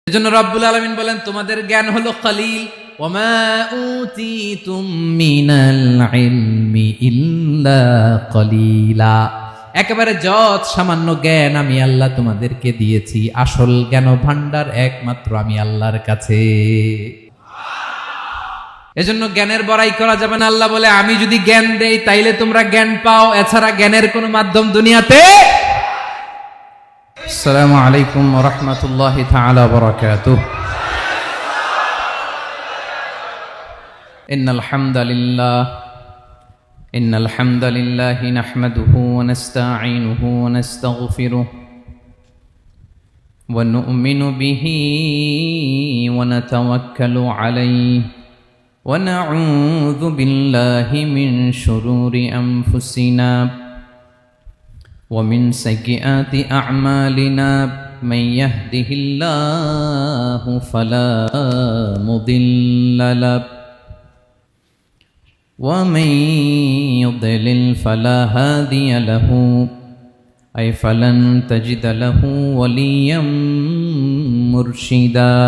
এজন্য রব্বুল আলামিন বলেন তোমাদের জ্ঞান হলো কলিল, ওয়ামা উতিতুম মিনাল ইলমি ইল্লা কলিলা। একেবারে যত সামান্য জ্ঞান আমি আল্লাহ তোমাদেরকে দিয়েছি, আসল জ্ঞান ভান্ডার একমাত্র আমি আল্লাহর কাছে। এজন্য জ্ঞানের বড়াই করা যাবে না। আল্লাহ বলে আমি যদি জ্ঞান দেই তাইলে তোমরা জ্ঞান পাও, এছাড়া জ্ঞানের কোনো মাধ্যম দুনিয়াতে। আসসালামু আলাইকুম ওয়া রাহমাতুল্লাহি তাআলা ওয়া বারাকাতুহু। ইন্নাল হামদালিল্লাহ নাহমাদুহু ওয়া নাস্তাঈনুহু ওয়া নাস্তাগফিরুহু ওয়া নু'মিনু বিহি ওয়া নাতাওয়াক্কালু আলাইহি ওয়া নাউযু বিল্লাহি মিন শুরুরি আনফুসিনা ومن سيئات أعمالنا من يهده الله فلا مضل له ومن يضلل فلا هادي له أي فلن تجد له وليا مرشدا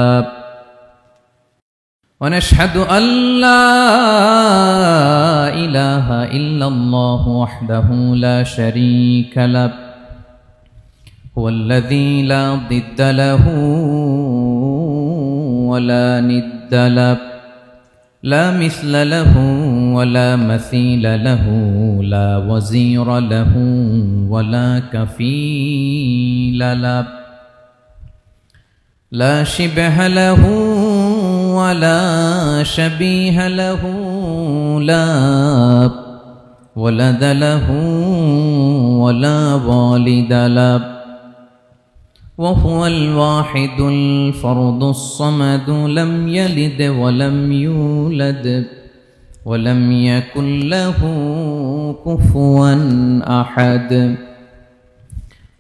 ونشهد أن لا إله إلا الله وحده لا شريك له هو الذي لا ضد له ولا ند له لا مثل له ولا مثيل له لا وزير له ولا كفيل له لا شبه له ولا شبيه له لا ولد له ولا والد له وهو الواحد الفرد الصمد لم يلد ولم يولد ولم يكن له كفوا أحد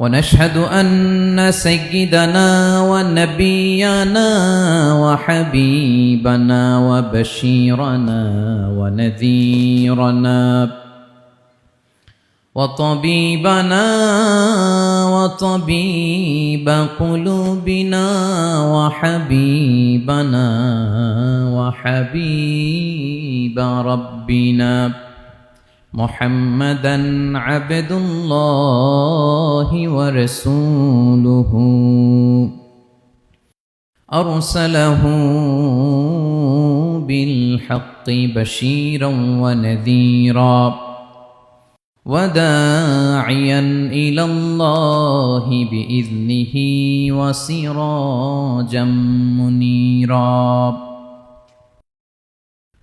ونشهد أن سيدنا ونبينا وحبيبنا وبشيرنا ونذيرنا وطبيبنا وطبيب قلوبنا وحبيبنا وحبيب ربنا محمدًا عبد الله ورسوله أرسله بالحق بشيرًا ونذيرًا وداعيًا إلى الله بإذنه وسراجًا منيرًا.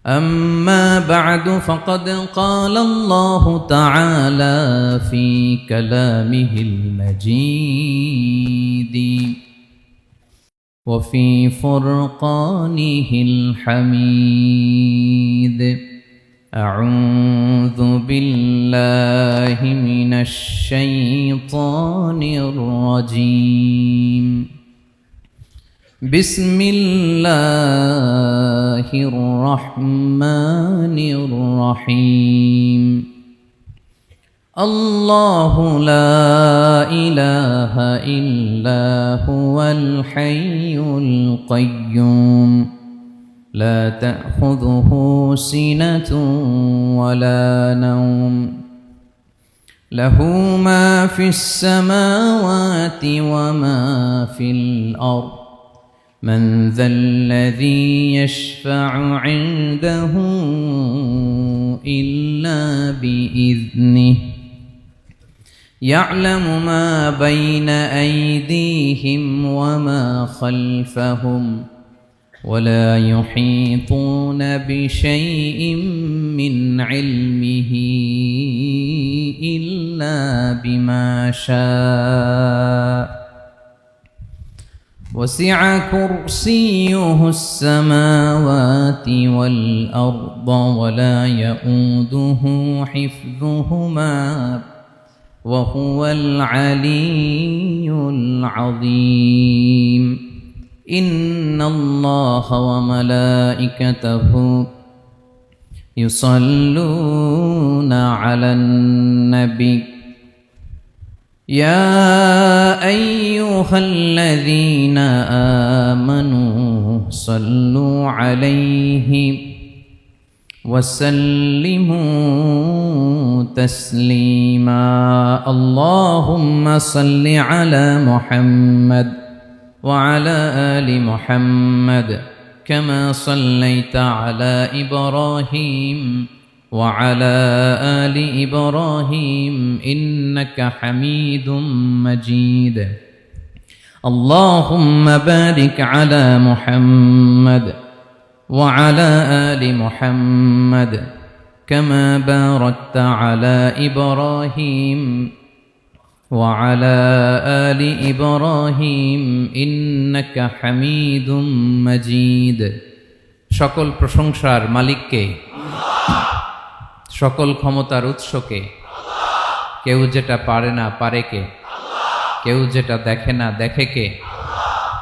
أما بعد فقد قال الله تعالى في كلامه المجيد وفي فرقانه الحميد أعوذ بالله من الشيطان الرجيم بسم الله الرحمن الرحيم الله لا إله إلا هو الحي القيوم لا تأخذه سنة ولا نوم له ما في السماوات وما في الأرض من ذا الذي يشفع عنده إلا بإذنه يعلم ما بين أيديهم وما خلفهم ولا يحيطون بشيء من علمه إلا بما شاء وسع كرسيه السماوات والأرض ولا يؤوده حفظهما وهو العلي العظيم. إن الله وملائكته يصلون على النبي يا أيها الذين صلوا عليه وسلموا تسليما اللهم صل على محمد وعلى آل محمد كما صليت على إبراهيم وعلى آل إبراهيم إنك حميد مجيد اللهم بارك على محمد وعلى آل محمد كما باركت على إبراهيم وعلى آل إبراهيم إنك حميد مجيد সকল প্রশংসার মালিককে সকল ক্ষমতার উৎসকে কেউ যেটা পারে না পারে কে কেউ যেটা দেখে না দেখে কে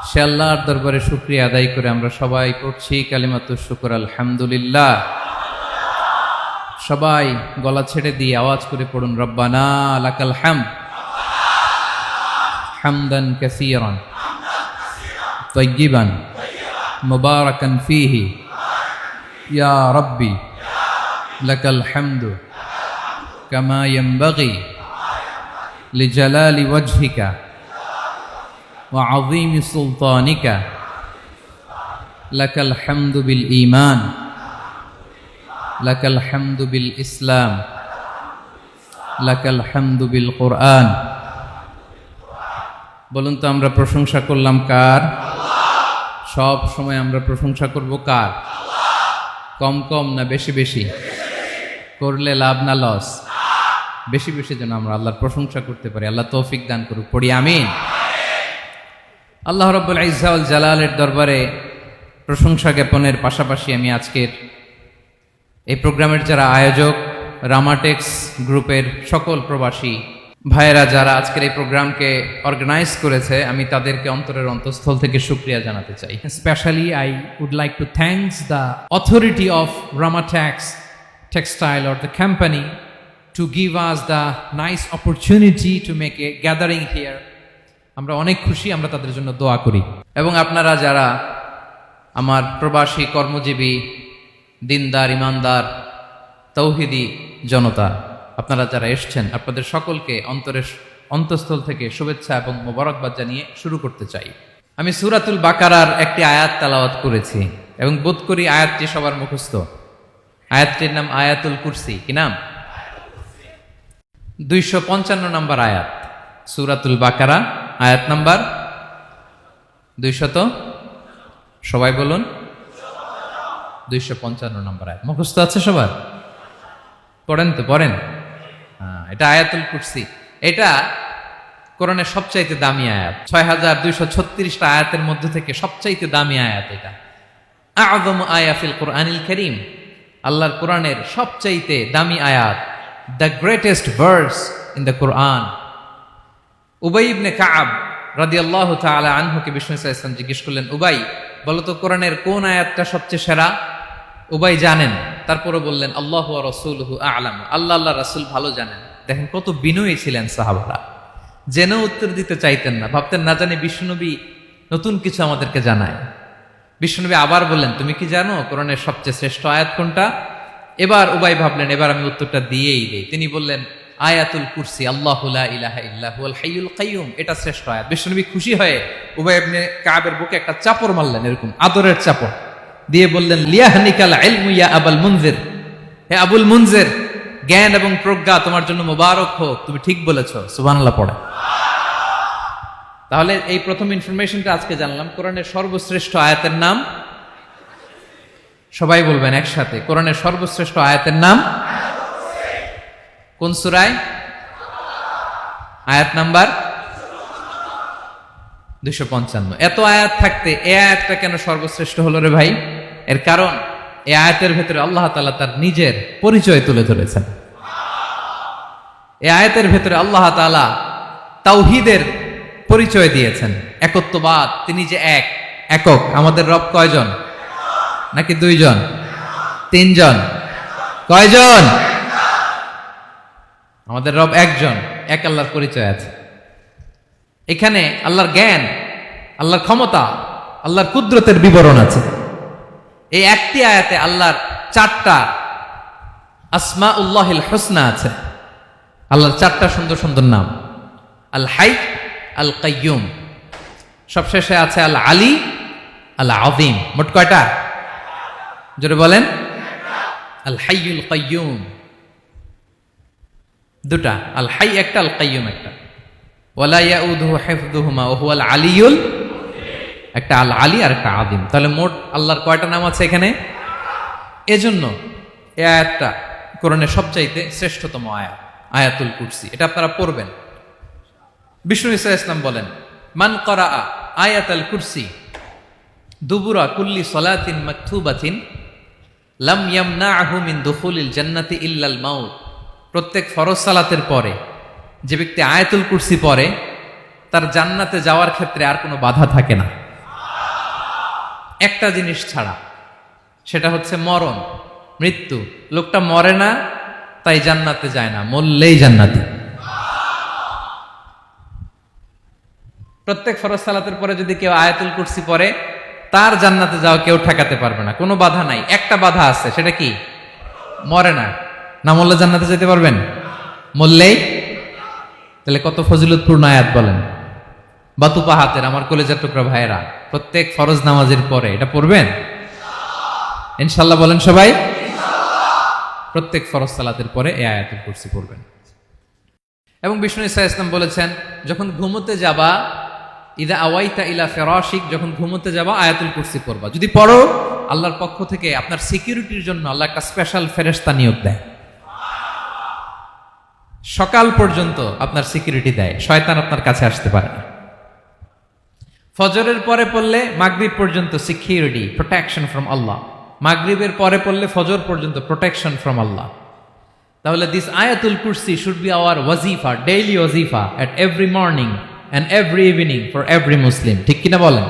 সে আল্লাহর দরবারে শুকরিয়া আদায় করে আমরা সবাই পড়ছি কালিমাতুশ শুকর আলহামদুলিল্লাহ সবাই গলা ছেড়ে দিয়ে আওয়াজ করে পড়ুন রব্বানা লাকাল হামদ হামদান কাসীরান তাইয়িবান মুবারাকান ফীহি ইয়া রাব্বি লাকাল হামদু কামা ইয়ানবাগি লিজালালি ওয়াজহিকা ওয়া আযীমি সুলতানিকা লাকাল হামদু বিল ঈমান লাকাল হামদু বিল ইসলাম লাকাল হামদু বিল কুরআন বলুন তো আমরা প্রশংসা করলাম কার সব সময় আমরা প্রশংসা করব কার কম কম না বেশি বেশি করলে লাভ না লস বেশি বেশি যেন আমরা আল্লাহর প্রশংসা করতে পারি আল্লাহ তৌফিক দান করুক পড়ি আমিন আল্লাহ রাব্বুল ইজ্জা ওয়াল জালালের দরবারে প্রশংসা জ্ঞাপনের পাশাপাশি আমি আজকের এই প্রোগ্রামের যারা আয়োজক রামাটেক্স গ্রুপের সকল প্রবাসী ভাইয়েরা যারা আজকের এই প্রোগ্রামকে অর্গানাইজ করেছে আমি তাদেরকে অন্তরের অন্তঃস্থল থেকে শুকরিয়া জানাতে চাই Especially, I would like to thank the authority of Ramatex Textile or the company to give us the nice opportunity to make a gathering here. আমরা অনেক খুশি আমরা তাদের জন্য দোয়া করি এবং আপনারা যারা আমার প্রবাসী কর্মজীবী দিনদার ইমানদার তৌহিদি জনতা আপনারা যারা এসছেন আপনাদের সকলকে অন্তরের অন্তঃস্থল থেকে শুভেচ্ছা এবং মোবারকবাদ জানিয়ে শুরু করতে চাই আমি সূরাতুল বাকারার একটি আয়াত তেলাওয়াত করেছি এবং বোধ করি আয়াতটি সবার মুখস্থ আয়াতটির নাম আয়াতুল কুরসি কি নাম 255 নম্বর আয়াত সূরাতুল বাকারা আয়াত নাম্বার 200 সবাই বলুন 255 নম্বর আয়াত মুখস্থ আছে সবার পড়েন তো পড়েন এটা আয়াতুল কুরসি এটা কোরআনের সবচাইতে দামি আয়াত 6236টা আয়াতের মধ্যে থেকে সবচাইতে দামি আয়াত এটা আযম আয়া ফিল কুরআনিল কারীম আল্লাহর কোরআনের সবচাইতে দামি আয়াত the greatest verse in the Quran Ubai ibn Kaab রাদিয়াল্লাহু তাআলা আনহুকে বিষ্ণু সাল্লাল্লাহু আলাইহি ওয়াসাল্লাম জিজ্ঞেস করলেন উবাই বলো তো কোরআনের কোন আয়াতটা সবচেয়ে সেরা উবাই জানেন তারপরে বললেন আল্লাহু ওয়া রাসূলুহু আ'লাম আল্লাহ রাসূল ভালো জানেন দেখেন কত বিনয়ী ছিলেন সাহাবারা জেনে উত্তর দিতে চাইতেন না ভাবতেন না জানি বিশ্বনবী নতুন কিছু আমাদেরকে জানায় বিশ্বনবী আবার বললেন তুমি কি জানো কোরআনের সবচেয়ে শ্রেষ্ঠ আয়াত কোনটা এবার উবাই ভাবলেন এবার আমি উত্তরটা দিয়েই দেই তিনি বললেন আয়াতুল কুরসি আল্লাহু লা ইলাহা ইল্লা হুয়াল হাইয়ুল কাইয়ুম এটা শ্রেষ্ঠ আয়াত বিশ্বনবী খুশি হয়ে উবাই ইবনে কাবের বুকে একটা চাপড় মারলেন এরকম আদরের চাপড় দিয়ে বললেন লিয়াহনিকাল ইলমু ইয়া আবুল মুনজির হে আবুল মুনজির জ্ঞান এবং প্রজ্ঞা তোমার জন্য মোবারক হোক তুমি ঠিক বলেছো সুবহানাল্লাহ পড়ে তাহলে এই প্রথম ইনফরমেশনটা আজকে জানলাম কোরআনের সর্বশ্রেষ্ঠ আয়াতের নাম সবাই বলবেন একসাথে কোরআনের সর্বশ্রেষ্ঠ আয়াতের নাম কোন সূরায় আয়াত নাম্বার 255 এত আয়াত থাকতে এই আয়াতটা কেন সর্বশ্রেষ্ঠ হলো রে ভাই এর কারণ এই আয়াতের ভেতরে আল্লাহ তাআলা তার নিজের পরিচয় তুলে ধরেছেন এই আয়াতের ভেতরে আল্লাহ তাআলা তাওহীদের পরিচয় দিয়েছেন একত্ববাদ তিনি যে একক আমাদের রব কয়জন নাকি দুইজন তিনজন কয়জন আমাদের রব একজন এক আল্লাহর পরিচয় আছে এখানে আল্লাহর জ্ঞান আল্লাহর ক্ষমতা আল্লাহর কুদরতের বিবরণ আছে। এই একটি আয়াতে আল্লাহর 4টা আসমাউল্লাহিল হুসনা আছে। আল্লাহর 4টা সুন্দর সুন্দর নাম, আল হাই, আল কাইয়ুম, সবশেষে আছে আল আলী, আল আযীম। মোট কয়টা? জোরে বলেন। আল হাইয়ুল কাইয়ুম 2টা, আল হাই একটা, আল কাইয়ুম একটা। ওয়ালা ইয়াউদুহু হিফযুহুমা ওয়া হুয়াল আলিয়ুল, একটা আল আলী আর একটা আযীম। তাহলে মোট আল্লাহর কয়টা নাম আছে এখানে? এজন্য এই আয়াতটা কোরআনের সবচাইতে শ্রেষ্ঠতম আয়াত, আয়াতুল কুরসি। এটা আপনারা পড়বেন। বিষ্ণু ঈসা ইসলাম বলেন, মান করা আয়াতুল কুরসি দুবুরা কুল্লি সলাতিন মাকতুবাতিন লাম ইয়ামনাহু মিন দুখুলিল জান্নাতি ইল্লাল মাউত। প্রত্যেক ফরজ সালাতের পরে যে ব্যক্তি আয়াতুল কুরসি পড়ে তার জান্নাতে যাওয়ার ক্ষেত্রে আর কোনো বাধা থাকে না, একটা জিনিস ছাড়া, সেটা হচ্ছে মরণ, মৃত্যু। লোকটা মরে না তাই জান্নাতে যায় না, মরলেই জান্নাতি। প্রত্যেক ফরজ সালাতের পরে যদি কেউ আয়াতুল কুরসি পড়ে তার জান্নাতে যাওয়া কেউ ঠেকাতে পারবে না, কোনো বাধা নাই। একটা বাধা আছে, সেটা কি? মরে না। না মরলে জান্নাতে যেতে পারবেন? মরলেই। তাহলে কত ফজিলতপূর্ণ আয়াত বলেন। বাতুপা হাতের আমার কলেজের টুকরা ভাইয়েরা, প্রত্যেক ফরজ নামাজের পরে এটা পড়বেন ইনশাল্লাহ। বলেন সবাই। প্রত্যেক ফরজ সালাতের পরে এই আয়াতুল কুরসি পড়বেন। এবং বিষ্ণু ঈসা ইসলাম বলেছেন, যখন ঘুমোতে যাবা, ইদা আওয়াইতা ইলা ফিরাশিক, যখন ঘুমোতে যাবা আয়াতুল কুরসি পড়বা। যদি পড়ো, আল্লাহর পক্ষ থেকে আপনার সিকিউরিটির জন্য আল্লাহ একটা স্পেশাল ফেরেশতা নিয়োগ দেয়। সকাল পর্যন্ত আপনার সিকিউরিটি দেয়, শয়তান আপনার কাছে আসতে পারে না। ফজরের পরে পড়লে মাগরিব পর্যন্ত সিকিউরিটি, প্রোটেকশন ফ্রম আল্লাহ। মাগরিবের পরে পড়লে ফজর পর্যন্ত প্রোটেকশন ফ্রম আল্লাহ। তাহলে দিস আয়াতুল কুরসি শুড বি আওয়ার ওয়াজিফা, ডেইলি ওয়াজিফা at every morning and every evening for every Muslim. ঠিক কিনা বলেন?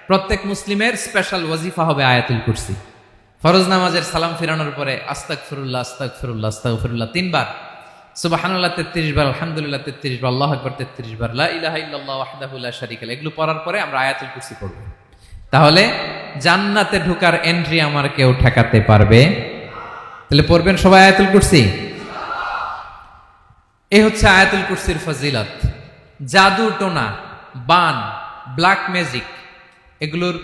প্রত্যেক মুসলিমের স্পেশাল ওয়াজিফা হবে আয়াতুল কুরসি। ফরজ নামাজের সালাম ফিরানোর পরে আস্তাগফিরুল্লাহ আস্তাগফিরুল্লাহ আস্তাগফিরুল্লাহ 3 বার, সুবহানাল্লাহ 33 বার, আলহামদুলিল্লাহ 33 বার, আল্লাহু আকবার 33 বার, লা ইলাহা ইল্লাল্লাহ ওয়াহদাহু লা শারীকা লাহু, এগুলো পড়ার পরে আমরা আয়াতুল কুরসি পড়ব। তাহলে জান্নাতে ঢোকার এন্ট্রি আমার কেউ ঠেকাতে পারবে। তাহলে পড়বেন সবাই আয়াতুল কুরসি। এই হচ্ছে আয়াতুল কুরসির ফজিলত। জাদু টোনা, বান, ব্ল্যাক ম্যাজিক, এগুলোর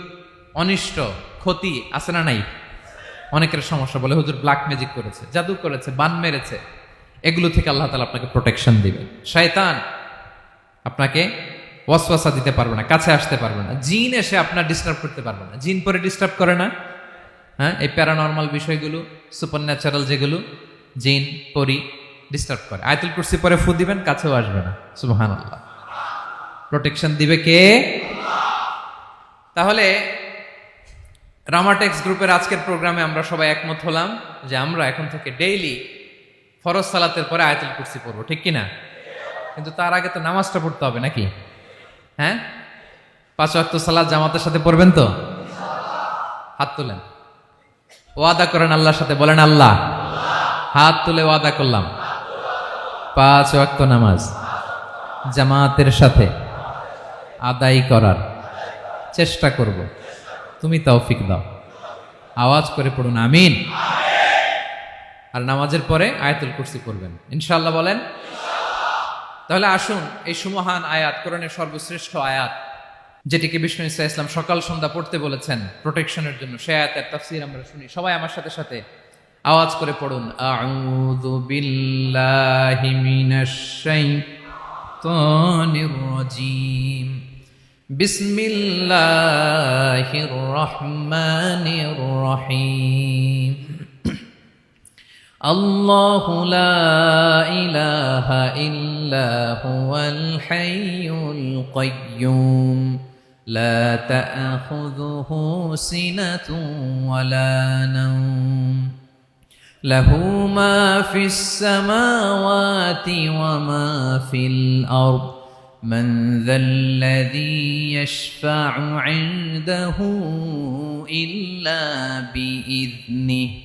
অনিষ্ট ক্ষতি আছে না নাই? অনেকের সমস্যা, বলে হুজুর ব্ল্যাক ম্যাজিক করেছে, জাদু করেছে, বান মেরেছে। এগুলো থেকে আল্লাহ তাআলা আপনাকে প্রোটেকশন দিবে। শয়তান আপনাকে ওয়াসওয়াসা দিতে পারবে না, কাছে আসতে পারবে না। জিন এসে আপনার ডিস্টার্ব করতে পারবে না। জিন পরে ডিস্টার্ব করে না? হ্যাঁ, এই প্যারানরমাল বিষয়গুলো, সুপারন্যাচারাল যেগুলো, জিন পরি ডিস্টার্ব করে। আয়াতুল কুরসি পরে ফু দিবেন, কাছেও আসবে না। সুবহানাল্লাহ। প্রোটেকশন দিবে কে? তাহলে রামাটেক্স গ্রুপের আজকের প্রোগ্রামে আমরা সবাই একমত হলাম যে আমরা এখন থেকে ডেইলি ফরজ সালাতের পরে আয়াতুল কুরসি পড়বো, ঠিক কিনা? কিন্তু তার আগে তো নামাজটা পড়তে হবে নাকি? হ্যাঁ, 5 ওয়াক্ত সালাত জামাতের সাথে পড়বেন তো? হাত তুলেন, ওয়াদা করেন আল্লাহর সাথে, বলেন আল্লাহ, হাত তুলে ওয়াদা করলাম 5 ওয়াক্ত নামাজ জামাতের সাথে আদায় করার চেষ্টা করব, তুমি তৌফিক দাও। আওয়াজ করে পড়ুন আমিন। আর নামাজের পরে আয়াতুল কুরসি পড়বেন ইনশাআল্লাহ, বলেন। তাহলে আসুন এই সুমহান আয়াত, কোরআনের সর্বশ্রেষ্ঠ আয়াত, যেটিকে বিষ্ণু ঈসা ইসলাম সকাল সন্ধ্যা পড়তে বলেছেন প্রোটেকশনের জন্য, সে আয়াতের তাফসীর আমরা শুনি। সবাই আমার সাথে সাথে আওয়াজ করে পড়ুন, আউযু বিল্লাহি মিনাশ শাইতানির রাজীম, বিসমিল্লাহির রহমানির রহিম। আল্লাহু লা ইলাহা ইল্লা হুয়াল হাইয়ুল কাইয়্যুম, লা তা'খুযুহু সিনাতুন ওয়ালা নাওম, লাহু মা ফিস সামাওয়াতি ওয়া মা ফিল আরদ, মান যাল্লাযী ইয়াশফা'ু 'ইনদাহু ইল্লা বিইذনিহি,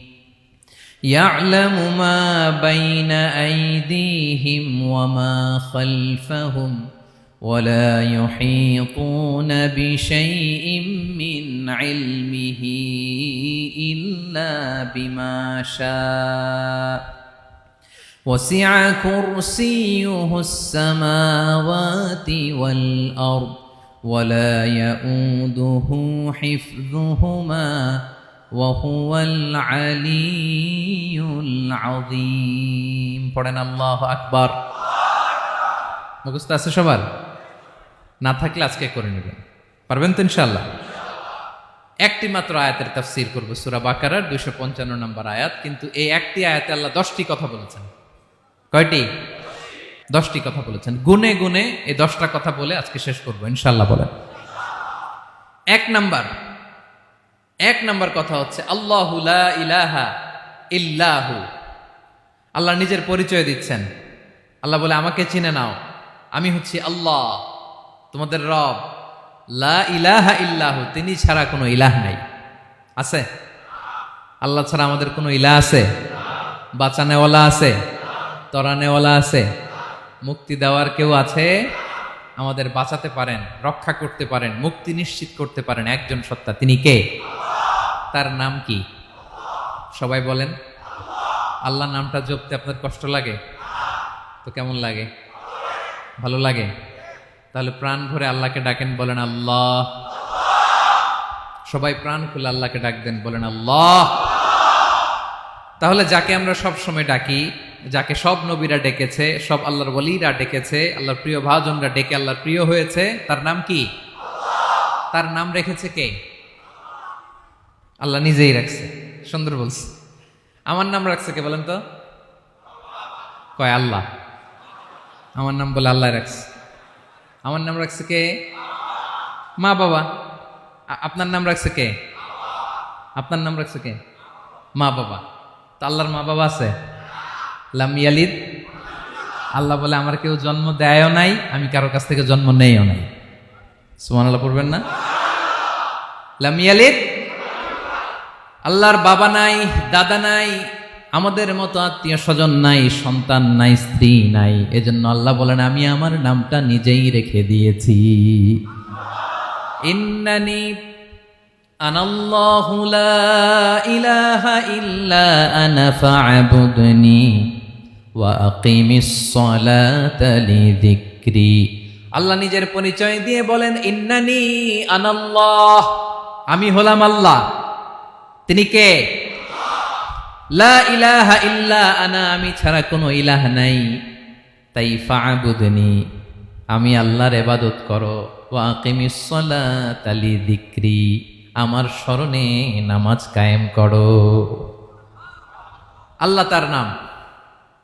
يعلم ما بين أيديهم وما خلفهم ولا يحيطون بشيء من علمه إلا بما شاء وسع كرسيه السماوات والأرض ولا يؤوده حفظهما وهو العلي العظيم পড়েন আল্লাহু আকবার। মুখস্থ আছে সবার? না থাকলে আজকে করে নেবেন, পারবেন তো ইনশাআল্লাহ। একটি মাত্র আয়াতের তাফসীর করব, সূরা বাকারার 255 নম্বর আয়াত। কিন্তু এই একটি আয়াতে আল্লাহ 10টি কথা বলেছেন। কয়টি? 10টি কথা বলেছেন। গুনে গুনে এই 10টা কথা বলে আজকে শেষ করব ইনশাআল্লাহ। বলেন। এক নাম্বার কথা হচ্ছে আল্লাহু লা ইলাহা ইল্লাহু। আল্লাহ নিজের পরিচয় দিচ্ছেন। আল্লাহ বলে আমাকে চিনে নাও, আমি হচ্ছি আল্লাহ তোমাদের রব। লা ইলাহা ইল্লাহু, তিনি ছাড়া কোনো ইলাহ নাই। আছে? আল্লাহ ছাড়া আমাদের কোনো ইলাহ আছে? বাঁচানেওয়ালা আছে? তরানেওয়ালা আছে? মুক্তি দেওয়ার কেউ আছে? আমাদের বাঁচাতে পারেন, রক্ষা করতে পারেন, মুক্তি নিশ্চিত করতে পারেন একজন সত্তা। তিনি কে? তার নাম কি? সবাই বলেন। আল্লাহ নামটা জপতে আপনার কষ্ট লাগে তো কেমন লাগে? ভালো লাগে? তাহলে প্রাণ ভরে আল্লাহকে ডাকেন, বলেন আল্লাহ। সবাই প্রাণ খুলে আল্লাহকে ডাক দেন, বলেন আল্লাহ। তাহলে যাকে আমরা সব সময় ডাকি, যাকে সব নবীরা ডেকেছে, সব আল্লাহর ওলিরা ডেকেছে, আল্লাহর প্রিয় ভাজনরা ডেকে আল্লাহর প্রিয় হয়েছে, তার নাম কি? তার নাম রেখেছে কে? আল্লাহ নিজেই রাখছে। সুন্দর বলছে। আমার নাম রাখছে কে বলেন তো? কয় আল্লাহ। আমার নাম বলে আল্লাহ রাখছে। আমার নাম রাখছে কে? মা বাবা। আপনার নাম রাখছে কে? আপনার নাম রাখছে কে? মা বাবা। তো আল্লাহর মা বাবা আছে? লাম ইয়ালিদ। আল্লাহ বলে আমার কেউ জন্ম দেয়ও নাই, আমি কারো কাছ থেকে জন্ম নেইও নাই। সুবহানাল্লাহ পড়বেন না? লাম ইয়ালিদ। আল্লাহর বাবা নাই, দাদা নাই, আমাদের মতো আত্মীয় স্বজন নাই, সন্তান নাই, স্ত্রী নাই। এজন্য আল্লাহ বলেন আমি আমার নামটা নিজেই রেখে দিয়েছি। ইন্নানি আনাল্লাহু লা ইলাহা ইল্লা আনা ফা'বুদনি ওয়া আকিমিস সালাতা লিযিকরি। আল্লাহ নিজের পরিচয় দিয়ে বলেন ইন্নানি আনাল্লাহ, আমি হলাম আল্লাহ। তিনি কে? লা ইলাহা ইল্লা আনা, আমি ছাড়া কোনো ইলাহ নাই। তাই ফা'বুদনি, আমি আল্লাহর ইবাদত করো। ওয়া আকিমিস সালাতা লিযিকরি, আমার স্মরণে নামাজ কায়েম করো। আল্লাহ তার নাম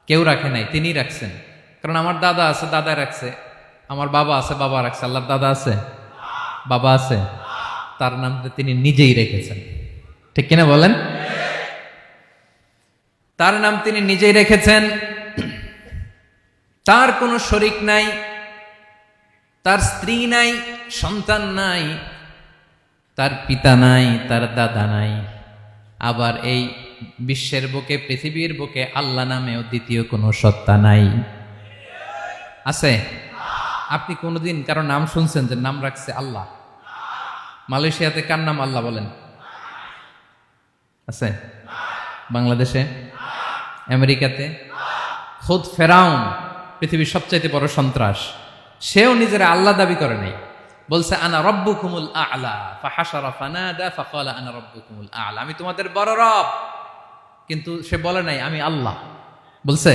কেউ রাখে নাই, তিনি রাখছেন। কারণ আমার দাদা আছে, দাদা রাখছে। আমার বাবা আছে, বাবা রাখছে। আল্লাহর দাদা আছে? বাবা আছে? তার নাম তিনি নিজেই রেখেছেন। ঠিক কিনা বলেন? তার নাম তিনি নিজেই রেখেছেন। তার কোনো শরীক নাই, তার স্ত্রী নাই, সন্তান নাই, তার পিতা নাই, তার দাদা নাই। আবার এই বিশ্বের বুকে, পৃথিবীর বুকে আল্লাহ নামেও দ্বিতীয় কোনো সত্তা নাই। আছে? আপনি কোনোদিন কারো নাম শুনছেন যে নাম রাখছে আল্লাহ? মালয়েশিয়াতে কার নাম আল্লাহ বলেন? আছে? বাংলাদেশে? আমেরিকাতে? খুদ ফেরাউন, পৃথিবীর সবচাইতে বড় সন্ত্রাস, সেও নিজের আল্লাহ দাবি করে নাই। বলছে আনা রব্বুকুমুল আ'লা, ফাহাশারা ফানাদা ফাকালা আনা রব্বুকুমুল আ'লা, আমি তোমাদের বড় রব। কিন্তু সে বলে নাই আমি আল্লাহ। বলছে?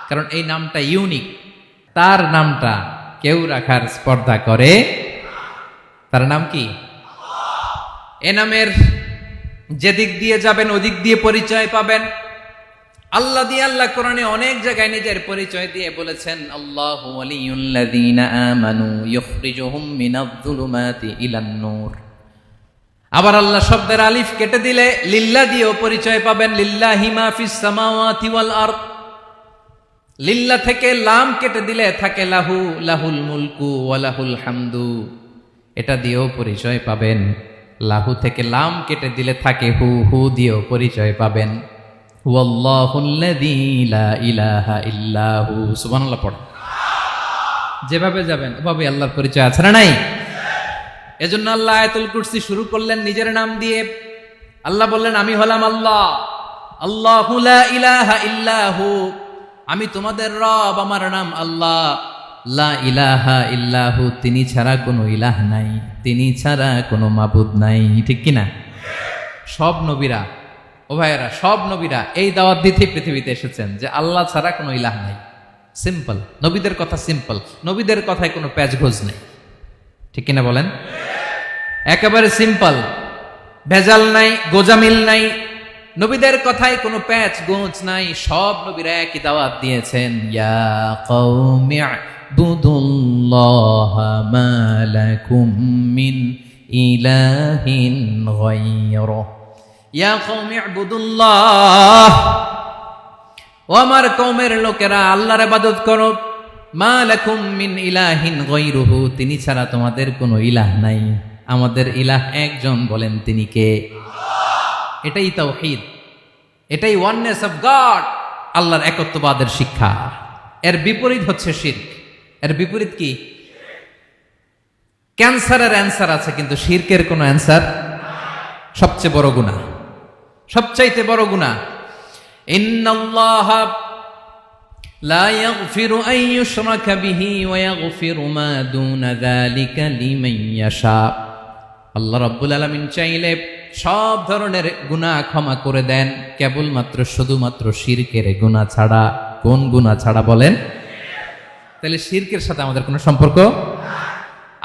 কারণ এই নামটা ইউনিক। তার নামটা কেউ রাখার স্পর্ধা করে। তার নাম কি? এ নামের যেদিক দিয়ে যাবেন ওদিক দিয়ে পরিচয় পাবেন। আল্লাহ দিয়ে আল্লাহ কোরআনে অনেক জায়গায় নিজের পরিচয় দিয়ে বলেছেন আল্লাহু ওয়ালিয়ুল্লাযীনা আমানু ইখরিজুহুম মিনায-যুলুমাতি ইলান-নূর। আবার আল্লাহ শব্দের আলিফ কেটে দিলে লিল্লাহ দিয়েও পরিচয় পাবেন। লিল্লাহি মা ফিস সামাওয়াতি ওয়াল আরদ। লিল্লাহ থেকে লাম কেটে দিলে থাকে লাহু, লাহুল মুলকু ওয়া লাহুল হামদু, এটা দিয়েও পরিচয় পাবেন। লাহু থেকে লাম কেটে দিলে থাকে হু, হু দিয়েও পরিচয় পাবেন। ওয়াল্লাহুল্লাযী লা ইলাহা ইল্লাহু। সুবহানাল্লাহ পড়ে। যেভাবে যাবেন ওভাবে আল্লাহর পরিচয় আছে না নাই? এজন্য আল্লাহ আয়াতুল কুরসি শুরু করলেন নিজের নাম দিয়ে। আল্লাহ বললেন, আমি হলাম আল্লাহ, আল্লাহু লা ইলাহা ইল্লাহু, আমি তোমাদের রব, আমার নাম আল্লাহ। লা ইলাহা ইল্লাহু, তিনি ছাড়া কোনো ইলাহ নাই, তিনি ছাড়া কোনো মাবুদ নাই। ঠিক কিনা? সব নবীরা, ও ভাইয়েরা, সব নবীরা এই দাওয়াত দিতে পৃথিবীতে এসেছেন যে আল্লাহ ছাড়া কোনো ইলাহ নাই। সিম্পল, নবীদের কথা সিম্পল, নবীদের কথায় কোনো প্যাচগোজ নেই। ঠিক কিনা বলেন? একেবারে সিম্পল, ভেজাল নাই, গোজামিল নাই, নবীদের কথায় কোনো প্যাচ গোঁজ নাই। সব নবীরা একই দাওয়াত দিয়েছেন, ইয়া কওমি ইবুদুল্লাহা মা লাকুম মিন ইলাহিন গায়রুহু, ইয়া কওমি ইবুদুল্লাহ, ও আমার কওমের লোকেরা আল্লাহর ইবাদত করো, মা লাকুম মিন ইলাহিন গায়রুহু, তিনি ছাড়া তোমাদের কোনো ইলাহ নাই, আমাদের ইলাহ একজন, বলেন তিনি কে? এটাই তাওহীদ, এটাই ওয়াননেস অফ গড, আল্লাহর একত্ববাদের শিক্ষা। এর বিপরীত হচ্ছে শিরক। এর বিপরীত কি? ক্যান্সারের অ্যান্সার আছে কিন্তু শিরকের কোনো অ্যান্সার। সবচেয়ে বড় গুনাহ, সবচাইতে বড় গুনাহ। ইন্নাল্লাহা লা ইয়াগফিরু আন ইউশরাকা বিহি ওয়া ইয়াগফিরু মা দুনা যালিকা লিমান ইয়াশা। আল্লাহ রাব্বুল আলামিন চাইলে সব ধরনের গুনাহ ক্ষমা করে দেন, কেবলমাত্র শুধুমাত্র শিরকের গুনাহ ছাড়া। কোন গুনাহ ছাড়া বলেন? তাহলে শিরকের সাথে আমাদের কোনো সম্পর্ক।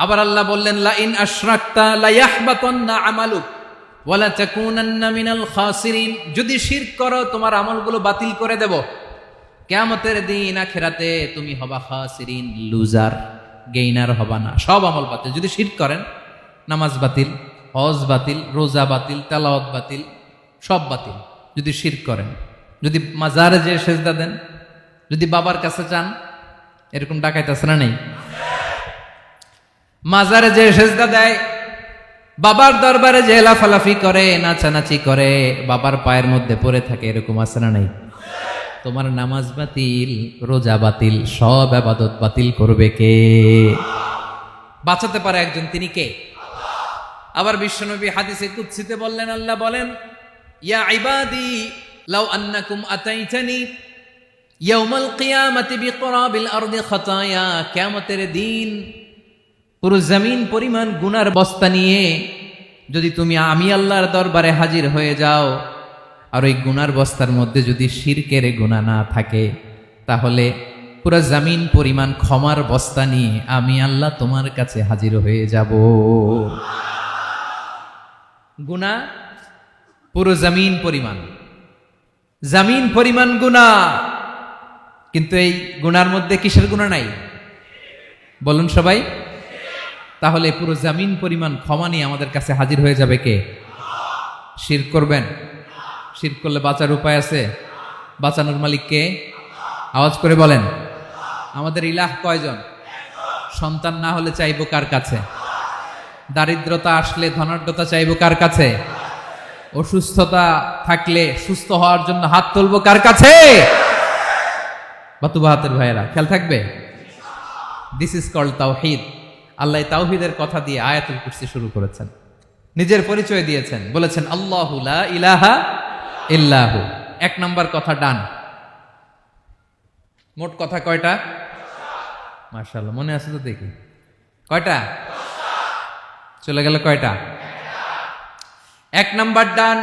আবার আল্লাহ বললেন, লা ইন আশরাকতা লা ইয়াহবাতান্না আমালুক ওয়া লা তাকুনান্না মিনাল খাসিরিন, যদি শিরক করো তোমার আমলগুলো বাতিল করে দেব, কিয়ামতের দিন আখিরাতে তুমি হবা খাসিরিন, লুজার, গেইনার হবা না, সব আমল বাতিল। যদি শিরক করেন, নামাজ বাতিল, হজ বাতিল, রোজা বাতিল, তেলাওয়াত বাতিল, সব বাতিল যদি শিরক করেন। যদি মাজারে যে সেজদা দেন, যদি বাবার কাছে চান, এরকম ডাকাইত আছে না নেই? মাজারে যে সেজদা দেয়, বাবার দরবারে যে লাফালাফি করে, নাচানাচি করে, বাবার পায়ের মধ্যে পড়ে থাকে, এরকম আছে না নাই? তোমার নামাজ বাতিল, রোজা বাতিল, সব ইবাদত বাতিল করবে কে? বাঁচাতে পারে একজন, তিনি কে? আবার বিশ্বনবী হাদিসে কুদসিতে বললেন, আল্লাহ বলেন, ইয়া ইবাদি লাউ আন্নাকুম আতাইতানি ইয়াউমাল কিয়ামাতি বিকরাবিল আরদি খাতায়া, কিয়ামতের দিন পুরো জমিন পরিমাণ গুনার বস্তা নিয়ে যদি তুমি আমি আল্লাহর দরবারে হাজির হয়ে যাও, আর ওই গুনার বস্তার মধ্যে যদি শিরকের গুনাহ না থাকে, তাহলে পুরো জমিন পরিমাণ ক্ষমার বস্তা নিয়ে আমি আল্লাহ তোমার কাছে হাজির হয়ে যাব। গুনাহ পুরো জমিন পরিমাণ, জমিন পরিমাণ গুনাহ, কিন্তু এই গুনার মধ্যে কিসের গুনাহ নাই? বলুন সবাই। তাহলে পুরো জমিন পরিমাণ ক্ষমা নিয়ে আমাদের কাছে হাজির হয়ে যাবে কে? শিরক করবেন? শিরক করলে বাঁচার উপায় আছে? বাঁচানোর মালিক কে? আওয়াজ করে বলেন। আমাদের ইলাহ কয়জন? সন্তান না হলে চাইবো কার কাছে? দারিদ্রতা আসলে ধনাঢ্যতা চাইবো কার কাছে? অসুস্থতা থাকলে সুস্থ হওয়ার জন্য হাত তুলবো কার কাছে? বাতুবাহাতের ভাইয়েরা খেয়াল থাকবে। দিস ইজ কল্ড তাওহীদ। আল্লাহ তাওহীদের কথা দিয়ে আয়াতুল কুরসি শুরু করেছেন, নিজের পরিচয় দিয়েছেন, বলেছেন আল্লাহু লা ইলাহা ইল্লাহু। এক নাম্বার কথা ডান। মোট কথা কয়টা? মাশাআল্লাহ, মনে আছে তো দেখি। কয়টা? চলে গেল কয়টা? এক নাম্বার ডান।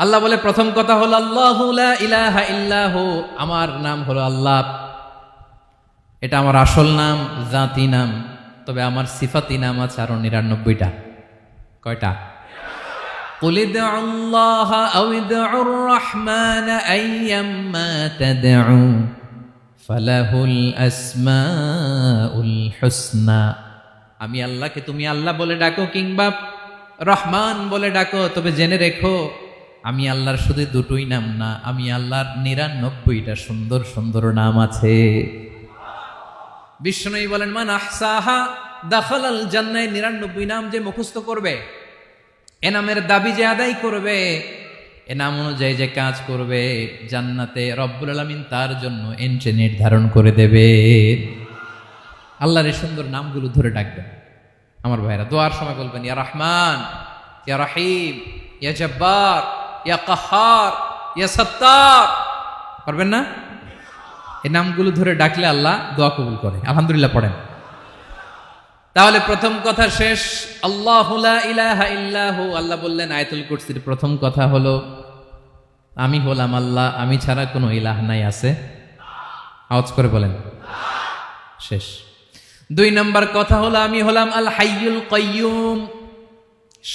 আল্লাহ বলে প্রথম কথা হলো আল্লাহু লা ইলাহা ইল্লাহু, আমার নাম হলো আল্লাহ। এটা আমার আসল নাম, জাতি নাম। তবে আমার সিফাতি নাম আছে আরো ৯৯টা। কয়টা? কুল ইদউল্লাহা আও ইদউর রাহমান আইয়াম্মা তাদউ ফালাহুল আসমাউল হুসনা। আমি আল্লাহকে তুমি আল্লাহ বলে ডাকো কিংবা রহমান বলে ডাকো, তবে জেনে রেখো আমি আল্লাহর শুধু দুটোই নাম না, আমি আল্লাহর ৯৯টা সুন্দর সুন্দর নাম আছে। বিষ্ণুই বলেন, মান আহসাহা দাখালাল জান্নাহ। ৯৯ নাম যে মুখস্থ করবে, এ নামের দাবি যে আদায় করবে, এ নাম অনুযায়ী যে কাজ করবে, জান্নাতে রব্বুল আলামিন তার জন্য এন্ট্রি নির্ধারণ করে দেবে। আল্লাহর এই সুন্দর নামগুলো ধরে ডাকবেন। আমার ভাইরা দোয়ার সময় বলবেন ইয়া রহমান, ইয়া রহিম, ইয়া জব্বার, ইয়া কাহ্হার, ইয়া সত্তার। পারবেন না? এই নামগুলো ধরে ডাকলে আল্লাহ দোয়া কবুল করে। আলহামদুলিল্লাহ পড়েন। তাহলে প্রথম কথা শেষ। আল্লাহু লা ইলাহা ইল্লাহু, আল্লাহ বললেন আয়াতুল কুরসির প্রথম কথা হলো আমি হলাম আল্লাহ, আমি ছাড়া কোনো ইলাহ নাই। আছে? আওয়াজ করে বলেন। শেষ। 2 নম্বর কথা হলো আমি হলাম আল হাইয়ুল কাইয়ুম,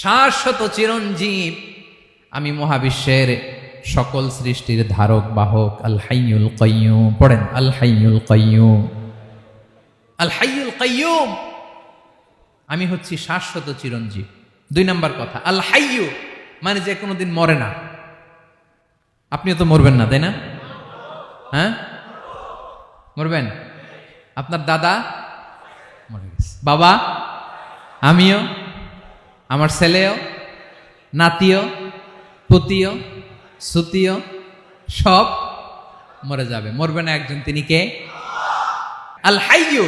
শাশ্বত চিরঞ্জীব। আমি মহাবিশ্বের সকল সৃষ্টির ধারক বাহক। আল হাইয়ুল কাইয়ুম পড়েন। আল হাইয়ুল কাইয়ুম, আল হাইয়ুল কাইয়ুম, আমি হচ্ছি শাশ্বত চিরঞ্জীব। 2 নম্বর কথা আল হাইয়ু মানে যে কোনোদিন মরে না। আপনিও তো মরবেন না, তাই না? হ্যাঁ, মরবেন। আপনার দাদা মরে গেছে, বাবা, আমিও, আমার ছেলেও, নাতিও, পুতিও, সুতিও সব মরে যাবে। মরবে না একজন, তিনি কে? আল হাইয়ু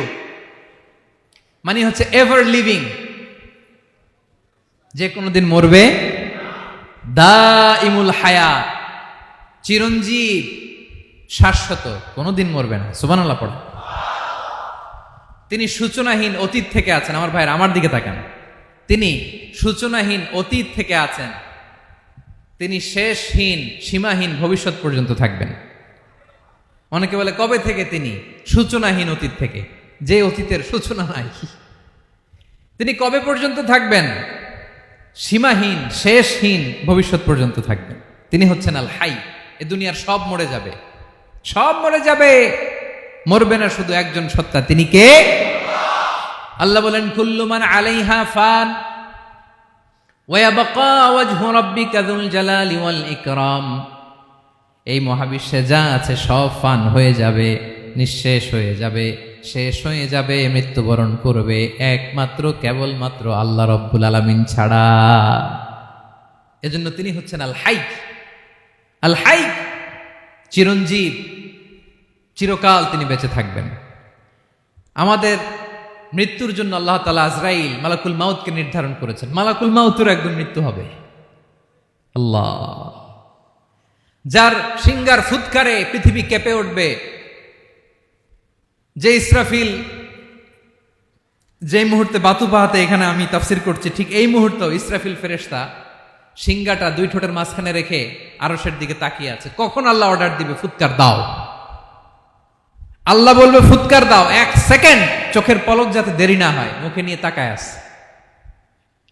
মানে হচ্ছে এভার লিভিং, যে কোনোদিন মরবে। দাইমুল হায়াত, চিরঞ্জীব, শাশ্বত, কোনোদিন মরবে না। সুবহানাল্লাহ পড়ে। তিনি সূচনাহীন অতীত থেকে আছেন। আমার ভাইয়ের আমার দিকে তাকান। তিনি সূচনাহীন অতীত থেকে আছেন। তিনি শেষহীন সীমাহীন ভবিষ্যৎ পর্যন্ত থাকবেন। অনেকে বলে কবে থেকে? তিনি সূচনাহীন অতীত থেকে, যে অতীতের সূচনা নাই। তিনি কবে পর্যন্ত থাকবেন? সীমাহীন শেষহীন ভবিষ্যৎ পর্যন্ত থাকবেন। তিনি হচ্ছেন আল হাই। এ দুনিয়ার সব মরে যাবে, সব মরে যাবে, মরবে না শুধু একজন সত্তা। তিনি কে? আল্লাহ বলেন কুল্লু মান আলাইহা ফান ওয়া ইয়াবকা ওয়াজহু রাব্বিকা যুল জালালি ওয়াল ইকরাম। এই মহাবিশ্বে যা আছে সব ফান হয়ে যাবে, নিঃশেষ হয়ে যাবে, শেষ হয়ে যাবে, মৃত্যুবরণ করবে, একমাত্র কেবলমাত্র আল্লাহ রব্বুল আলামিন ছাড়া। এজন্য তিনি হচ্ছেন আল হাই। আল হাই চিরঞ্জীব, চিরকাল তিনি বেঁচে থাকবেন। আমাদের মৃত্যুর জন্য আল্লাহ তাআলা আজরাইল মালাকুল মাউতকে নির্ধারণ করেছেন। মালাকুল মাউতের একদম মৃত্যু হবে। আল্লাহ, যার সিংগার ফুৎকারে পৃথিবী কেঁপে উঠবে, যে ইসরাফিল যে মুহূর্তে বাতু পাহাতে এখানে আমি তাফসির করছি, ঠিক এই মুহূর্তে ইসরাফিল ফেরেশতা সিংগাটা 2 ঠোঁটের মাঝখানে রেখে আরশের দিকে তাকিয়ে আছে। কখন আল্লাহ অর্ডার দিবে ফুৎকার দাও, আল্লাহ বলবে ফুৎকার দাও, 1 সেকেন্ড চোখের পলক যাতে দেরি না হয়, মুখে নিয়ে তাকায় আছে,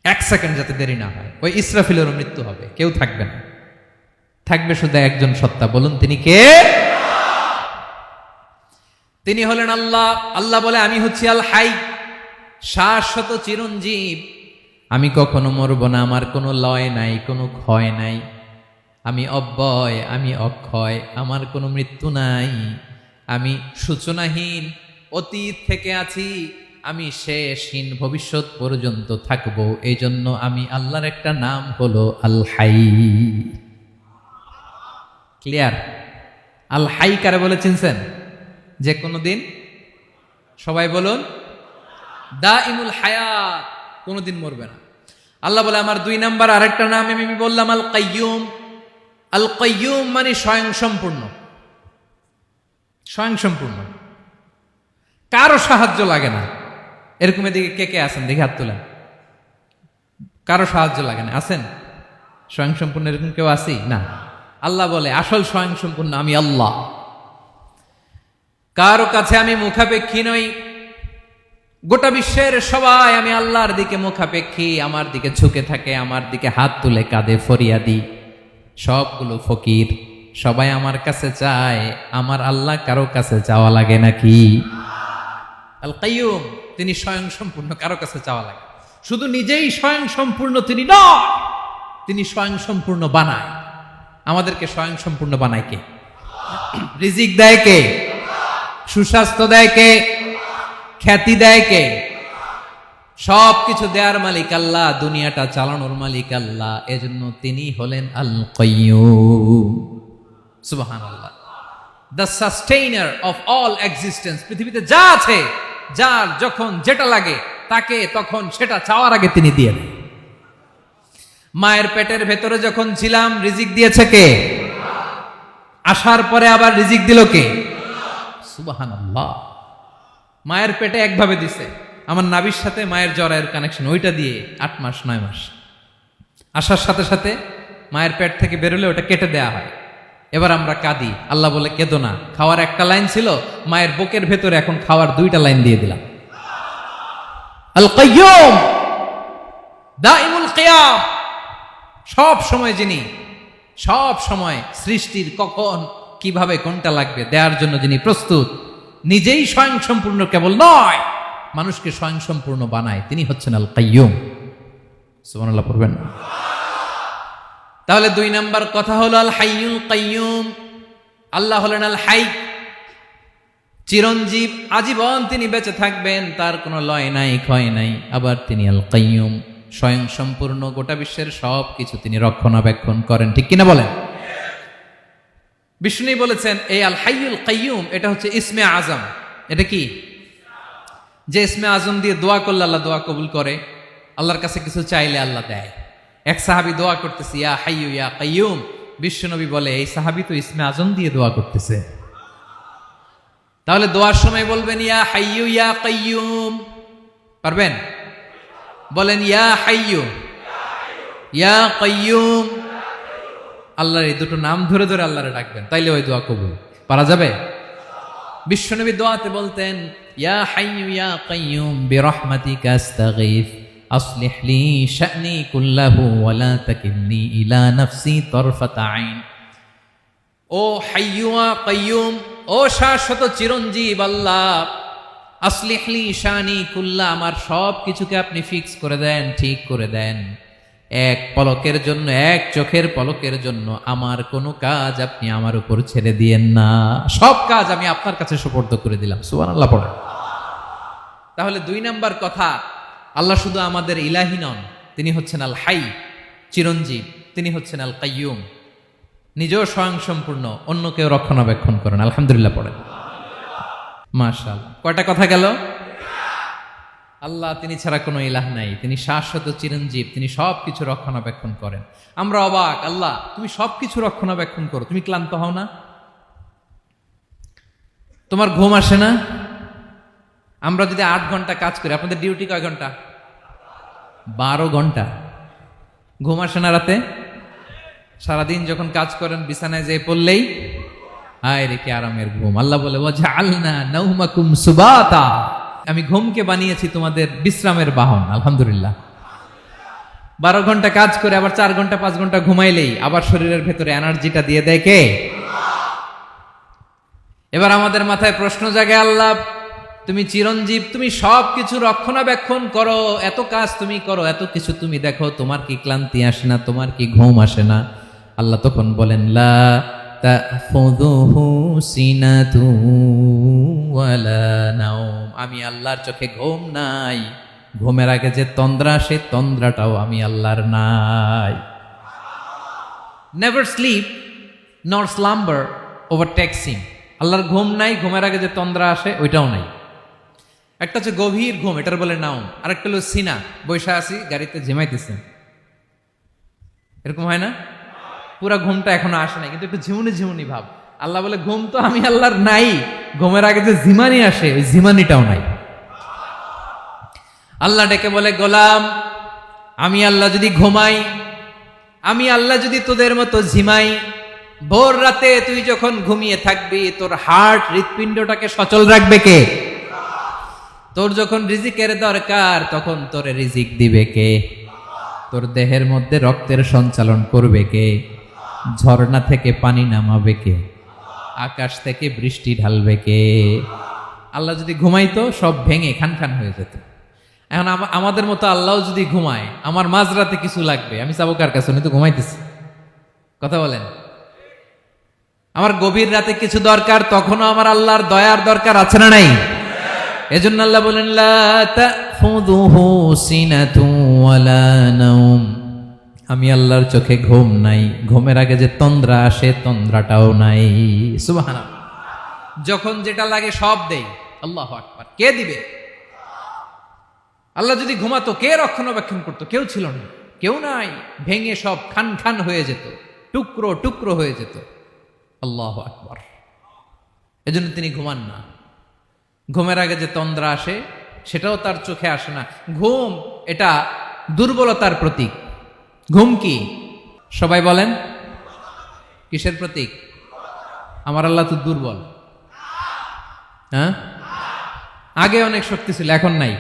1 সেকেন্ড যাতে দেরি না হয়, ওই ইসরাফিলেরও মৃত্যু হবে, কেউ থাকবে না, থাকবে শুধু একজন সত্তা। বলুন তিনি কে? তিনি হলেন আল্লাহ। আল্লাহ বলে আমি হচ্ছি আল হাই, শাশ্বত চিরঞ্জীব। আমি কখনো মরব না, আমার কোনো লয় নাই, কোনো ক্ষয় নাই, আমি অব্যয়, আমি অক্ষয়, আমার কোনো মৃত্যু নাই, আমি সূচনাহীন অতীত থেকে আছি, আমি শেষহীন ভবিষ্যৎ পর্যন্ত থাকবো। এই জন্য আমি আল্লাহর একটা নাম হলো আল হাই। ক্লিয়ার? আল হাই কারে বলে চিনছেন? যে কোনো দিন, সবাই বলুন, দাইমুল হায়াত, কোনোদিন মরবে না। আল্লাহ বলে আমার 2 নাম্বার আরেকটা নাম আমি বললাম আল কাইয়ুম। আল কাইয়ুম মানে স্বয়ংসম্পূর্ণ, স্বয়ংসম্পূর্ণ, কারো সাহায্য লাগে না। এরকম এদিকে কে কে আছেন দেখি হাত তোলেন। কারো সাহায্য লাগে না, আছেন? স্বয়ংসম্পূর্ণ এরকম কেউ আছি না? আল্লাহ বলে আসল স্বয়ংসম্পূর্ণ আমি আল্লাহ। কারো কাছে আমি মুখাপেক্ষী নই। গোটা বিশ্বের সবাই আমি আল্লাহর দিকে মুখাপেক্ষী, আমার দিকে ঝুঁকে থাকে, আমার দিকে হাত তুলে কাঁধে ফরিয়াদি। সবগুলো ফকির, সবাই আমার কাছে চায়। আমার আল্লাহ কারো কাছে চাওয়া লাগে নাকি? আল কাইয়ুম, তিনি স্বয়ংসম্পূর্ণ, কারো কাছে চাওয়া লাগে। শুধু নিজেই স্বয়ংসম্পূর্ণ তিনি নয়, তিনি স্বয়ংসম্পূর্ণ বানায়। আমাদেরকে স্বয়ংসম্পূর্ণ বানায় কে? রিজিক দেয় কে? সুস্বাস্থ্য দেয় কে? খ্যাতি দেয় কে? সব কিছু দেয়ার মালিক আল্লাহ, দুনিয়াটা চালানোর মালিক আল্লাহ। এজন্য তিনি হলেন আল কাইয়ুম। সুবহানাল্লাহ। The sustainer of all existence. পৃথিবীতে যা আছে যার যখন যেটা লাগে তাকে তখন সেটা চাওয়ার আগে তিনি দিয়ে দেন। মায়ের পেটের ভেতরে যখন ছিলাম রিজিক দিয়েছে কে? আসার পরে আবার রিজিক দিল কে? সুবহানাল্লাহ। মায়ের পেটে একভাবে দিছে, আমার নাভির সাথে মায়ের জরায়ের কানেকশন, ওইটা দিয়ে 8 মাস 9 মাস আসার সাথে সাথে মায়ের পেট থেকে বেরোলে ওটা কেটে দেয়া হয়। এবার আমরা কাঁদি, আল্লাহ বলে কেঁদো না, খাওয়ার একটা লাইন ছিল, মায়ের বুকের ভেতরে এখন খাওয়ার 2টা লাইন দিয়ে দিলাম। আল কাইয়ুম দাইমুল কিয়াম, সব সময় যিনি, সব সময় সৃষ্টির কখন কিভাবে কোনটা লাগবে দেওয়ার জন্য যিনি প্রস্তুত, নিজেই স্বয়ংসম্পূর্ণ কেবল নয়, মানুষকে স্বয়ংসম্পূর্ণ বানায়, তিনি হচ্ছেন আল কাইয়ুম। সুবহানাল্লাহ পড়বেন না? তাহলে 2 নাম্বার কথা হলো আল হাইয়ুল কাইয়ুম। আল্লাহ হলেন আল হাই, চিরঞ্জীব, আজীবন তিনি বেঁচে থাকবেন, তার কোনো লয় নাই ক্ষয় নাই। আবার তিনি আল কাইয়ুম, স্বয়ং সম্পূর্ণ, গোটা বিশ্বের সব কিছু তিনি রক্ষণাবেক্ষণ করেন, ঠিক কিনা বলেন? বিষ্ণু বলেছেন এই আল হাইয়ুল কাইয়ুম এটা হচ্ছে ইসমে আজম। এটা কি? যে ইসমে আজম দিয়ে দোয়া করলে আল্লাহ দোয়া কবুল করে, আল্লাহর কাছে কিছু চাইলে আল্লাহ দেয়। এক সাহাবী দোয়া করতেছে ইয়া হাইয়ু ইয়া কাইয়ুম, বিশ্বনবী বলে এই সাহাবী তো ইসমে আজম দিয়ে দোয়া করতেছে। তাহলে দোয়ার সময় বলবেন ইয়া হাইয়ু ইয়া কাইয়ুম, পারবেন? বলেন ইয়া হাইয়ু ইয়া কাইয়ুম। আল্লাহর এই দুটো নাম ধরে ধরে আল্লাহরে ডাকবেন, তাইলে ওই দোয়া কবুল। পারা যাবে? বিশ্বনবী দোয়াতে বলতেন ইয়া হাইয়ু ইয়া কাইয়ুম বিরহমাতিকা আস্তাগীথ আসলিহ লি শা'নি কুল্লাহু ওয়া লা তাকিলনি ইলা নাফসি তারফাতা আইন। ও হাইয়ু ওয়া কাইয়ুম, ও শাশ্বত চিরঞ্জীব আল্লাহ, আসলিহ লি শা'নি কুল্লা, আমার সব কিছুকে আপনি ফিক্স করে দেন, ঠিক করে দেন। এক পলকের জন্য, এক চোখের পলকের জন্য আমার কোনো কাজ আপনি আমার উপর ছেড়ে দিয়েন না, সব কাজ আমি আপনার কাছে সুপর্দ করে দিলাম। সুবহানাল্লাহ পড়ে। তাহলে 2 নাম্বার কথা, আল্লাহ শুধু আমাদের ইলাহি নন, তিনি হচ্ছেন আল হাই, চিরঞ্জীব, তিনি হচ্ছেন আল কাইয়ুম, নিজেও স্বয়ংসম্পূর্ণ, অন্যকেও রক্ষণাবেক্ষণ করেন। আলহামদুলিল্লাহ পড়েন। মাশাআল্লাহ। কয়টা কথা গেল? আল্লাহ তিনি ছাড়া কোনো ইলাহ নাই, তিনি শাশ্বত চিরঞ্জীব, তিনি সব কিছু রক্ষণাবেক্ষণ করেন। আমরা অবাক, আল্লাহ তুমি সব কিছু রক্ষণাবেক্ষণ করো, তুমি ক্লান্ত হও না? তোমার ঘুম আসে না? আমরা যদি 8 ঘন্টা কাজ করি, আপনাদের ডিউটি কয় ঘন্টা? 12 ঘন্টা। ঘুম আসে না রাতে? সারাদিন যখন কাজ করেন বিছানায় যেয়ে পড়লেই আয় রে কি আরামের ঘুম। আল্লাহ বলে ওয়াজআলনা নাওমাকুম সুবাতা, আমি ঘুমকে বানিয়েছি তোমাদের বিশ্রামের বাহন। আলহামদুলিল্লাহ। 12 ঘন্টা কাজ করে আবার 4 ঘন্টা 5 ঘন্টা ঘুমাইলেই আবার শরীরের ভেতরে এনার্জিটা দিয়ে দেয় কে? এবার আমাদের মাথায় প্রশ্ন জাগে, আল্লাহ তুমি চিরঞ্জীব, তুমি সব কিছু রক্ষণাবেক্ষণ করো, এত কাজ তুমি করো, এত কিছু তুমি দেখো, তোমার কি ক্লান্তি আসে না? তোমার কি ঘুম আসে না? আল্লাহ তখন বলেন লা তাখুযুহু সিনাতু ওয়ালা নাওম, আমি আল্লাহর চোখে ঘুম নাই, ঘুমের আগে যে তন্দ্রা, সে তন্দ্রাটাও আমি আল্লাহর নাই। নেভার স্লিপ নর স্লাম্বার ওভারটেকস হিম, আল্লাহর ঘুম নাই, ঘুমের আগে যে তন্দ্রা আসে ওইটাও নাই। একটা হচ্ছে গভীর ঘুম, এটার বলে নাওম, আর একটা হলো সিনা, বৈশা আছি গাড়িতে ঝিমাইতেছেন, এরকম হয় না? পুরা ঘুমটা এখনো আসে নাই, কিন্তু একটু ঝিমুনি ঝিমুনি ভাব। আল্লাহ বলে ঘুম তো আমি আল্লাহর নাই, ঘুমের আগে যে ঝিমানি আসে ওই ঝিমানিটাও নাই। আল্লাহ ডেকে বলে গোলাম, আমি আল্লাহ যদি ঘুমাই, আমি আল্লাহ যদি তোদের মতো ঝিমাই, ভোর রাতে তুই যখন ঘুমিয়ে থাকবি তোর হার্ট, হৃৎপিণ্ডটাকে সচল রাখবে কে? তোর যখন রিজিকের দরকার তখন তোরে রিজিক দিবে কে? তোর দেহের মধ্যে রক্তের সঞ্চালন করবে কে? ঝর্ণা থেকে পানি নামাবে কে? আকাশ থেকে বৃষ্টি ঢালবে কে? আল্লাহ যদি ঘুমাইতো সব ভেঙে খান খান হয়ে যেত। এখন আমাদের মতো আল্লাহ যদি ঘুমায়, আমার মাঝরাতে কিছু লাগবে, আমি যাবো কার কাছে? উনি তো ঘুমাইতেছি। কথা বলেন। আমার গভীর রাতে কিছু দরকার, তখনও আমার আল্লাহর দয়ার দরকার আছে না নাই? এজন্য আল্লাহ বলেন লা তাখুযুহু সিনাতু ওয়ালা নাওম, আমি আল্লাহর চোখে ঘুম নাই, ঘুমের আগে যে তন্দ্রা আসে তন্দ্রাটাও নাই। সুবহানাল্লাহ। যখন যেটা লাগে সব দেই, আল্লাহু আকবার। কে দিবে? আল্লাহ যদি ঘুমাতো কে রক্ষণাবেক্ষণ করতো? কেউ ছিল না, কেউ নাই, ভেঙে সব খান খান হয়ে যেত, টুকরো টুকরো হয়ে যেত। আল্লাহু আকবার। এজন্য তিনি ঘুমান না। ঘুমের আগে যে তন্দ্রা আসে সেটাও তার চোখে আসে না। ঘুম এটা দুর্বলতার প্রতীক। ঘুম কি? সবাই বলেন, কিসের প্রতীক? আমার আল্লাহ তো দুর্বল। হ্যাঁ, আগে অনেক শক্তি ছিল, এখন নাই।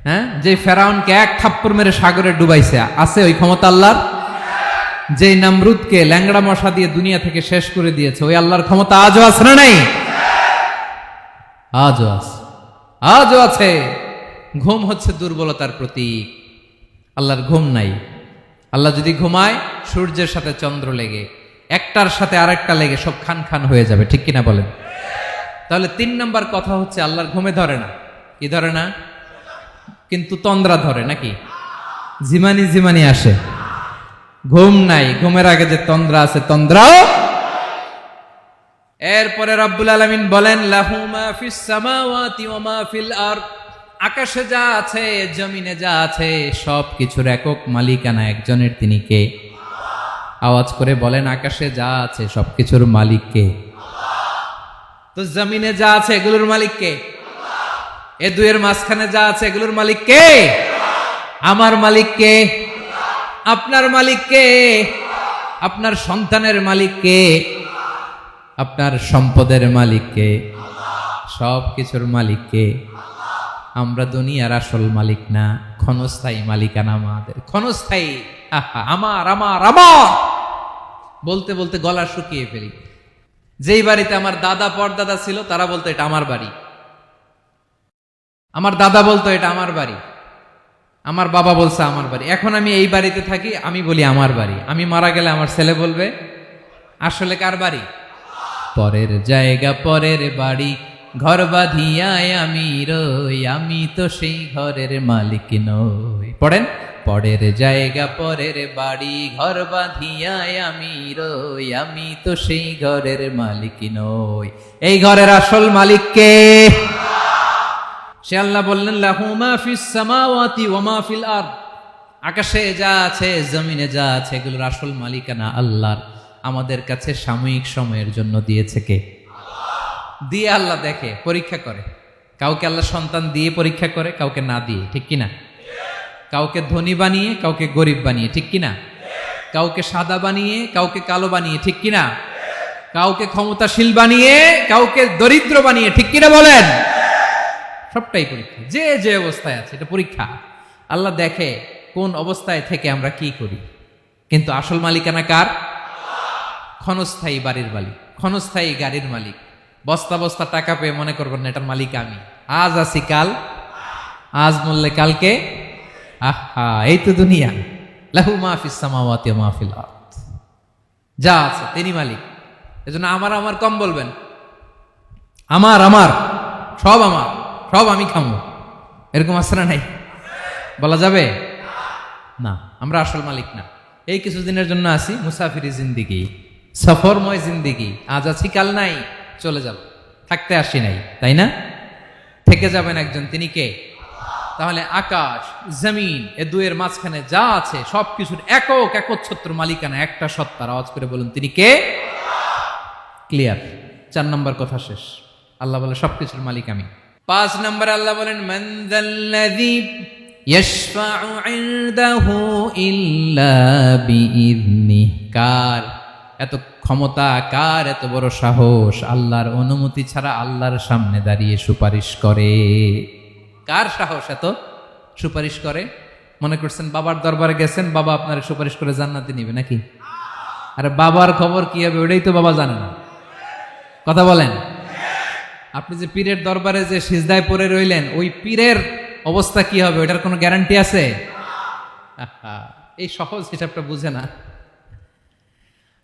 হ্যাঁ, যে ফেরাউনকে এক থাপ্পড় মেরে সাগরে ডুবাইছে, আছে ওই ক্ষমতা আল্লাহর? যে নামরুদকে ল্যাংড়া মশা দিয়ে দুনিয়া থেকে শেষ করে দিয়েছে, ওই আল্লাহর ক্ষমতা আজও আছে না নাই? আজও আছে, আজও আছে। ঘুম হচ্ছে দুর্বলতার প্রতীক। আল্লাহর ঘুম নাই। আল্লাহ যদি ঘুমায়, সূর্যের সাথে চন্দ্র লেগে, একটার সাথে আরেকটা লেগে সব খান খান হয়ে যাবে, ঠিক কিনা বলেন? তাহলে 3 নাম্বার কথা হচ্ছে আল্লাহর ঘুমে ধরে না। কি ধরে না? কিন্তু তন্দ্রা ধরে নাকি? জিমানি জিমানি আসে। ঘুম নাই, ঘুমের আগে যে তন্দ্রা আছে, তন্দ্রাও। এরপরে রব্বুল আলামিন বলেন, লাহু মা ফিস সামাওয়াতি ওয়া মা ফিল আরদ। আকাশে যা আছে, জমিনে যা আছে, সব কিছুর একক মালিকানা একজনের। তিনি কে? আওয়াজ করে বলেন, আকাশে যা আছে সবকিছুর মালিক কে? তো জমিনে যা আছে এগুলোর মালিক কে? এ দুয়ের মাঝখানে যা আছে এগুলোর মালিক কে? আমার মালিক কে? আপনার মালিক কে? আপনার সন্তানের মালিক কে? আপনার সম্পদের মালিক কে? সব কিছুর মালিক কে? আমরা দুনিয়ার আসল মালিক না, ক্ষণস্থায়ী মালিকানা আমাদের। ক্ষণস্থায়ী। আমার আমার আমার বলতে বলতে গলা শুকিয়ে ফেলি। যেই বাড়িতে আমার দাদা পরদাদা ছিল, তারা বলতো এটা আমার বাড়ি। আমার দাদা বলতো এটা আমার বাড়ি, আমার বাবা বলছে আমার বাড়ি। এখন আমি এই বাড়িতে থাকি, আমি বলি আমার বাড়ি। আমি মারা গেলে আমার ছেলে বলবে আসলে কার বাড়ি? পরের জায়গা পরের বাড়ি, ঘর বাঁধিয়ায় আমি রই, আমি তো সেই ঘরের মালিক নই। পড়েন, পরের জায়গা পরের বাড়ি, ঘর বাঁধিয়ায় আমি রই, আমি তো সেই ঘরের মালিক নই। এই ঘরের আসল মালিক কে? সে আল্লাহ বললেন, লাহু মা ফিস সামাওয়াতি ওয়া মা ফিল আরদ। আকাশে যা আছে, জমিনে যা আছে, এগুলোর আসল মালিকানা আল্লাহর। আমাদের কাছে সাময়িক সময়ের জন্য দিয়েছে কে? দিয়ে আল্লাহ দেখে, পরীক্ষা করে। কাউকে আল্লাহ সন্তান দিয়ে পরীক্ষা করে, কাউকে না দিয়ে, ঠিক কিনা? কাউকে ধনী বানিয়ে, কাউকে গরিব বানিয়ে, ঠিক কিনা? কাউকে সাদা বানিয়ে, কাউকে কালো বানিয়ে, ঠিক কিনা? কাউকে ক্ষমতাশীল বানিয়ে, কাউকে দরিদ্র বানিয়ে, ঠিক কিনা বলেন? সবটাই পরীক্ষা। যে যে অবস্থায় আছে এটা পরীক্ষা। আল্লাহ দেখে কোন অবস্থায় থেকে আমরা কি করি। কিন্তু আসল মালিকানা কার? ক্ষণস্থায়ী বাড়ির মালিক, ক্ষণস্থায়ী গাড়ির মালিক। বস্তা বস্তা টাকা পেয়ে মনে করবেন না এটার মালিক আমি। আজ আছি কাল, আজ মরলে কালকে। আহা, এই তো দুনিয়া। লাহু মা ফিস সামাওয়াতি ওয়া মা ফিল আরদ। যা আছে তিনি মালিক। এজন্য আমার আমার কম বলবেন। আমার আমার সব আমার, সব আমি খামো, এরকম আছে না নাই? বলা যাবে না। আমরা আসল মালিক না। এই কিছুদিনের জন্য আসি, মুসাফিরি জিন্দিগি, সফরময় জিন্দিগি। আজ আছি কাল নাই, চলে যাব। থাকতে আসি নাই, তাই না? থেকে যাবেন একজন, তিনি কে? তাহলে আকাশ জমিন এ দুয়ের মাঝখানে যা আছে সবকিছুর একক একচ্ছত্র মালিকানা একটা সত্তার। আওয়াজ করে বলুন, তিনি কে? ক্লিয়ার। 4 নম্বর কথা শেষ। আল্লাহ বলে সবকিছুর মালিক আমি। 5 নম্বরে আল্লাহ বলেন, মান যাল্লাযী ইয়াশফাউ ইনদাহু ইল্লা বিইذনিহি। কার এত ক্ষমতা, কার এত বড় সাহস, আল্লাহর অনুমতি ছাড়া আল্লাহর সামনে দাঁড়িয়ে সুপারিশ করে? কার সাহস এত সুপারিশ করে? মনে করছেন বাবার দরবারে গেছেন, বাবা আপনার সুপারিশ করে জান্নাতে নিবে নাকি? আরে বাবার খবর কি হবে ওটাই তো বাবা জানে না। কথা বলেন। আপনি যে পীরের দরবারে যে সিজদায় পড়ে রইলেন, ওই পীরের অবস্থা কি হবে ওটার কোনো গ্যারান্টি আছে? এই সহজ হিসাবটা বুঝে না।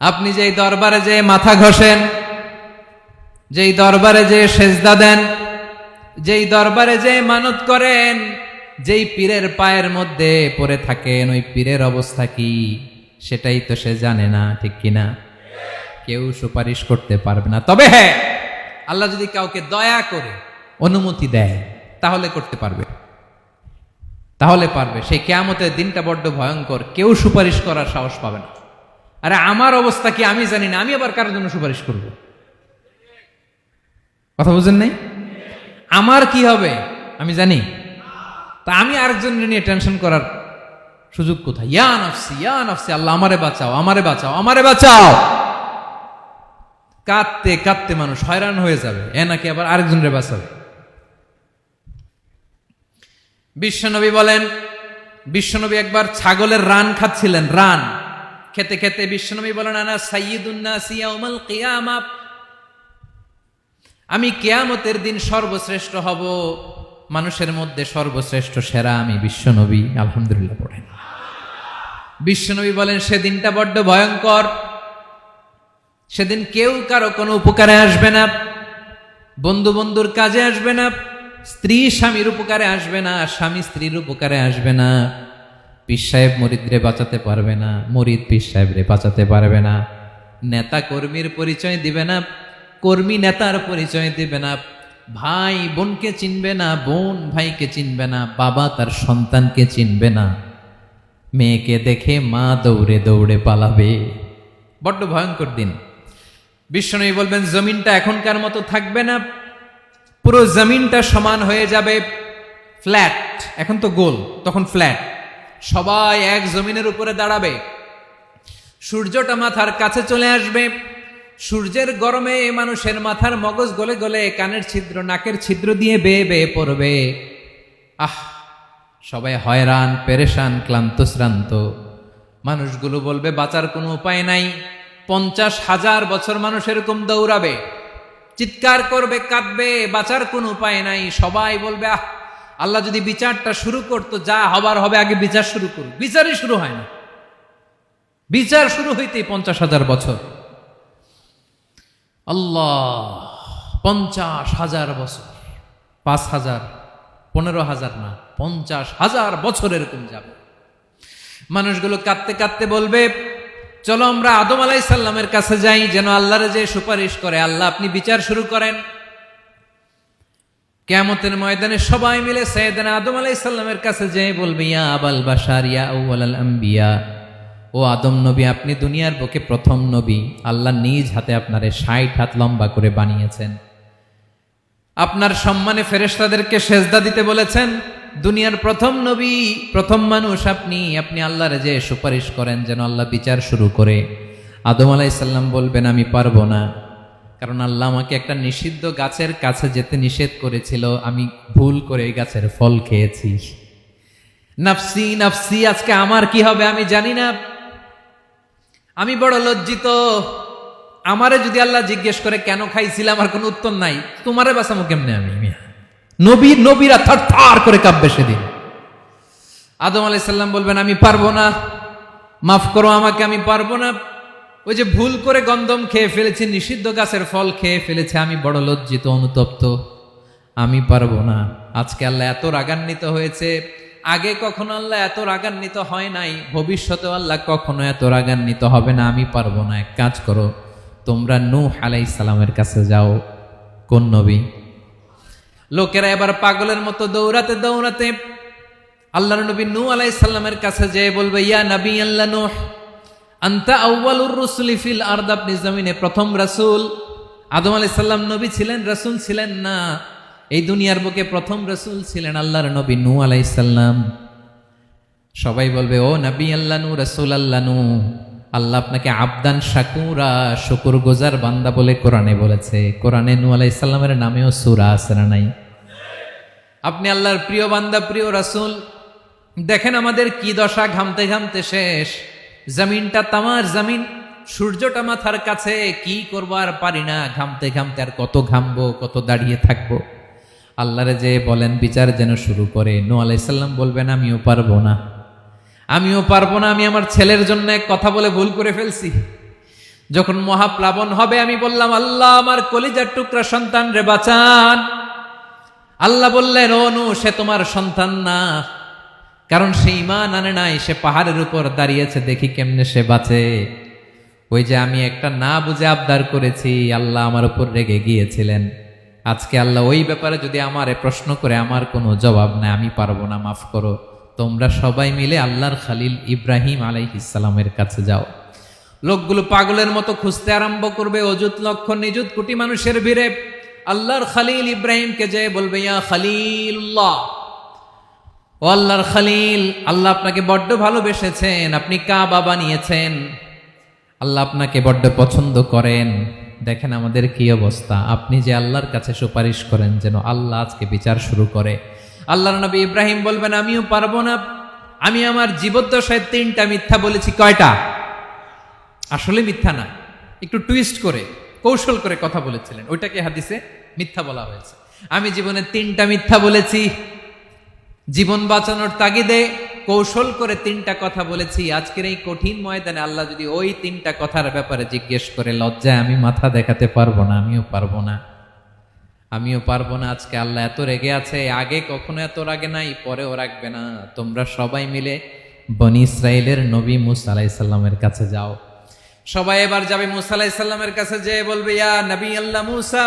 আপনি যেই দরবারে যে মাথা ঘষেন, যেই দরবারে যে সেজদা দেন, যেই দরবারে যে মানত করেন, যেই পীরের পায়ের মধ্যে পড়ে থাকেন, ওই পীরের অবস্থা কি সেটাই তো সে জানে না, ঠিক কিনা? কেউ সুপারিশ করতে পারবে না। তবে হ্যাঁ, আল্লাহ যদি কাউকে দয়া করে অনুমতি দেয় তাহলে করতে পারবে, তাহলে পারবে। সেই কিয়ামতের দিনটা বড্ড ভয়ঙ্কর, কেউ সুপারিশ করার সাহস পাবে না। আরে আমার অবস্থা কি আমি জানি না, আমি আবার কারোর জন্য সুপারিশ করব? কথা বুঝেন নাই? আমার কি হবে আমি জানি, তা আমি আরেকজনের নিয়ে টেনশন করার সুযোগ কোথায়? ইয়া নফসি ইয়া নফসি, আল্লাহ আমারে বাঁচাও আমারে বাঁচাও আমারে বাঁচাও। কাঁদতে কাঁদতে মানুষ হয়রান হয়ে যাবে, এ নাকি আবার আরেকজনের বাঁচাবে। বিশ্বনবী বলেন, বিশ্বনবী একবার ছাগলের রান খাচ্ছিলেন, রান খেতে খেতে বিশ্বনবী বলেন, আনা সাইয়্যিদুন নাসি ইয়াউমাল কিয়ামা, আমি কিয়ামতের দিন সর্বশ্রেষ্ঠ হব, মানুষের মধ্যে সর্বশ্রেষ্ঠ সেরা আমি বিশ্বনবী। আলহামদুলিল্লাহ পড়েন। বিশ্বনবী বলেন সেদিনটা বড্ড ভয়ঙ্কর, সেদিন কেউ কারো কোনো উপকারে আসবে না, বন্ধু বন্ধুর কাজে আসবে না, স্ত্রী স্বামীর উপকারে আসবে না, স্বামী স্ত্রীর উপকারে আসবে না, পীর সাহেব মুরিদরে বাঁচাতে পারবে না, মুরিদ পীর সাহেবরে বাঁচাতে পারবে না, নেতা কর্মীর পরিচয় দিবে না, কর্মী নেতার পরিচয় দিবে না, ভাই বোনকে চিনবে না, বোন ভাইকে চিনবে না, বাবা তার সন্তানকে চিনবে না, মেয়েকে দেখে মা দৌড়ে দৌড়ে পালাবে। বড্ড ভয়ঙ্কর দিন। বিশ্বনবী বলবেন জমিনটা এখনকার মতো থাকবে না, পুরো জমিনটা সমান হয়ে যাবে, ফ্ল্যাট। এখন তো গোল, তখন ফ্ল্যাট। সবাই এক জমিনের উপরে দাঁড়াবে, সূর্যটা মাথার কাছে চলে আসবে, সূর্যের গরমে মানুষের মাথার মগজ গলে গলে কানের ছিদ্র নাকের ছিদ্র দিয়ে বেয়ে বেয়ে পড়বে। আহ, সবাই হয়রান পেরেশান ক্লান্ত শ্রান্ত। মানুষগুলো বলবে বাঁচার কোনো উপায় নাই। 50,000 বছর মানুষ এরকম দৌড়াবে, চিৎকার করবে, কাঁদবে, বাঁচার কোনো উপায় নাই। সবাই বলবে আহ, আল্লাহ যদি বিচারটা শুরু করতো, যা হবার হবে, আগে বিচার শুরু করুক। বিচারই শুরু হয় না, বিচার শুরু হইতেই 50,000 বছর। আল্লাহ, 50,000 বছর, 5,000, 15,000 না, 50,000 বছর এরকম যাবে। মানুষগুলো কাঁদতে কাঁদতে বলবে চলো আমরা আদম আলাইহিস সালামের কাছে যাই, যেন আল্লাহর যে সুপারিশ করে, আল্লাহ আপনি বিচার শুরু করেন। কিয়ামতের ময়দানে সবাই মিলে সাইয়েদনা আদম আলাইহিস সালামের কাছে যেয়ে বলবে ইয়া আবাল বাশার ইয়া আউয়ালাল আম্বিয়া, ও আদম নবী, আপনি দুনিয়ার বুকে প্রথম নবী, আল্লাহ নিজ হাতে আপনারে 60 হাত লম্বা করে বানিয়েছেন, আপনার সম্মানে ফেরেশতাদেরকে সেজদা দিতে বলেছেন, দুনিয়ার প্রথম নবী, প্রথম মানুষ আপনি, আপনি আল্লাহর যে সুপারিশ করেন যেন আল্লাহ বিচার শুরু করে। আদম আলাইহিস সালাম বলবেন আমি পারবো না, কারণ আল্লাহ আমাকে একটা নিষিদ্ধ গাছের কাছে যেতে নিষেধ করেছিল, আমি ভুল করে এই গাছের ফল খেয়েছি। নাফসি নাফসি, আজকে আমার কি হবে আমি জানি না, আমি বড় লজ্জিত। আমারে যদি আল্লাহ জিজ্ঞেস করে কেন খাইছিলাম, আমার কোনো উত্তর নাই, তোমারে বাঁচামো কেমনে আমি? নবীরা থার করে কাঁপবে সেদিন। আদম আলাইহিস সালাম বলবেন আমি পারবো না, মাফ করো আমাকে, আমি পারবো না, ওই যে ভুল করে গন্ধম খেয়ে ফেলেছি, নিষিদ্ধ গাছের ফল খেয়ে ফেলেছে, আমি বড় লজ্জিত অনুতপ্ত, আমি পারবো না। আজকে আল্লাহ এত রাগান্বিত হয়েছে, আগে কখনো আল্লাহ এত রাগান্বিত হয় নাই, ভবিষ্যতেও আল্লাহ কখনো এত রাগান্বিত হবে না, আমি পারবো না। এক কাজ করো, তোমরা নূহ আলাইহিস সালামের কাছে যাও। কোন নবী? লোকেরা এবার পাগলের মতো দৌড়াতে দৌড়াতে আল্লাহর নবী নূহ আলাইহিস সালামের কাছে যেয়ে বলবে ইয়া নবী আল্লাহ নূহ, আনতা আউয়ালুর রুসুলি ফিল আরদ, আপনি জমিনে প্রথম রাসূল। আদম আলাইহিস সালাম নবী ছিলেন, রাসূল ছিলেন না, এই দুনিয়ার বুকে প্রথম রাসূল ছিলেন আল্লাহর নবী নূহ আলাইহিস সালাম। সবাই বলবে ও নবী আল্লাহ নূহ, রাসূল আল্লাহ নূহ, আল্লাহ আপনাকে আবদান শাকুরা, শুকরগুজার বান্দা বলে কোরআনে বলেছে। কোরআনে নূহ আলাইহিস সালামের নামেও সূরা আছে না নাই? আপনি আল্লাহর প্রিয় বান্দা, প্রিয় রাসূল। দেখেন আমাদের কি দশা, ঘামতে ঘামতে শেষ, জমিনটা তামার জমিন, সূর্যটা মাথার কাছে, কি করবো আর পারি না, ঘামতে ঘামতে আর কত ঘামবো, কত দাঁড়িয়ে থাকবো। আল্লাহরে যে বলেন বিচার যেন শুরু করে। নূহ আলাইহিস সালাম বলবেন আমিও পারবো না, আমিও পারবো না, আমি আমার ছেলের জন্য এক কথা বলে ভুল করে ফেলছি। যখন মহাপ্লাবন হবে আমি বললাম আল্লাহ আমার কলিজার টুকরা সন্তান রে বাঁচান। আল্লাহ বললেন ও নূহ, সে তোমার সন্তান না, কারণ সে ঈমান আনে নাই, সে পাহাড়ের উপর দাঁড়িয়েছে, দেখি কেমনে সে বাঁচে। ওই যে আমি একটা না বুঝে আবদার করেছি, আল্লাহ আমার উপর রেগে গিয়েছিলেন। আজকে আল্লাহ ওই ব্যাপারে যদি আমারে প্রশ্ন করে, আমার কোনো জবাব নাই, আমি পারবো না, মাফ করো। তোমরা সবাই মিলে আল্লাহর খালিল ইব্রাহিম আলাইহিস সালামের কাছে যাও। লোকগুলো পাগলের মতো খুঁজতে আরম্ভ করবে, অযুত লক্ষ নিযুত কোটি মানুষের ভিড়ে আল্লাহর খালিল ইব্রাহিমকে যেয়ে বলবে, ইয়া খালিলুল্লাহ, ও আল্লাহর খালিল, আল্লাহ আপনাকে বড্ড ভালোবেসেছেন, আপনি কাবা বানিয়েছেন, আল্লাহ আপনাকে বড্ড পছন্দ করেন। দেখেন আমাদের কি অবস্থা, আপনি যে আল্লাহর কাছে সুপারিশ করেন যেন আল্লাহ আজকে বিচার শুরু করে। আল্লাহর নবী ইব্রাহিম বলবেন, আমিও পারবো না, আমি আমার জীবদ্দশায় 3টা মিথ্যা বলেছি। কয়টা? আসলে মিথ্যা না, একটু টুইস্ট করে কৌশল করে কথা বলেছিলেন, ওইটাকে হাদিসে মিথ্যা বলা হয়েছে। আমি জীবনে 3টা মিথ্যা বলেছি, জীবন বাঁচানোর তাগিদে কৌশল করে 3টা কথা বলেছি। আজকের এই কঠিন ময়দানে আল্লাহ যদি ওই 3টা কথার ব্যাপারে জিজ্ঞেস করে, লজ্জায় আমি মাথা দেখাতে পারবো না, আমিও পারবো না, আমিও পারবো না। আজকে আল্লাহ এত রেগে আছে, আগে কখনো এত রাগে নাই, পরেও রাখবে না। তোমরা সবাই মিলে বনি ইসরাইলের নবী মুসা আলাইহিস সালামের কাছে যাও। সবাই এবার যাবে মুসা আলাইহিস সালামের কাছে, যেয়ে বলবে, ইয়া নবী আল্লাহ মুসা,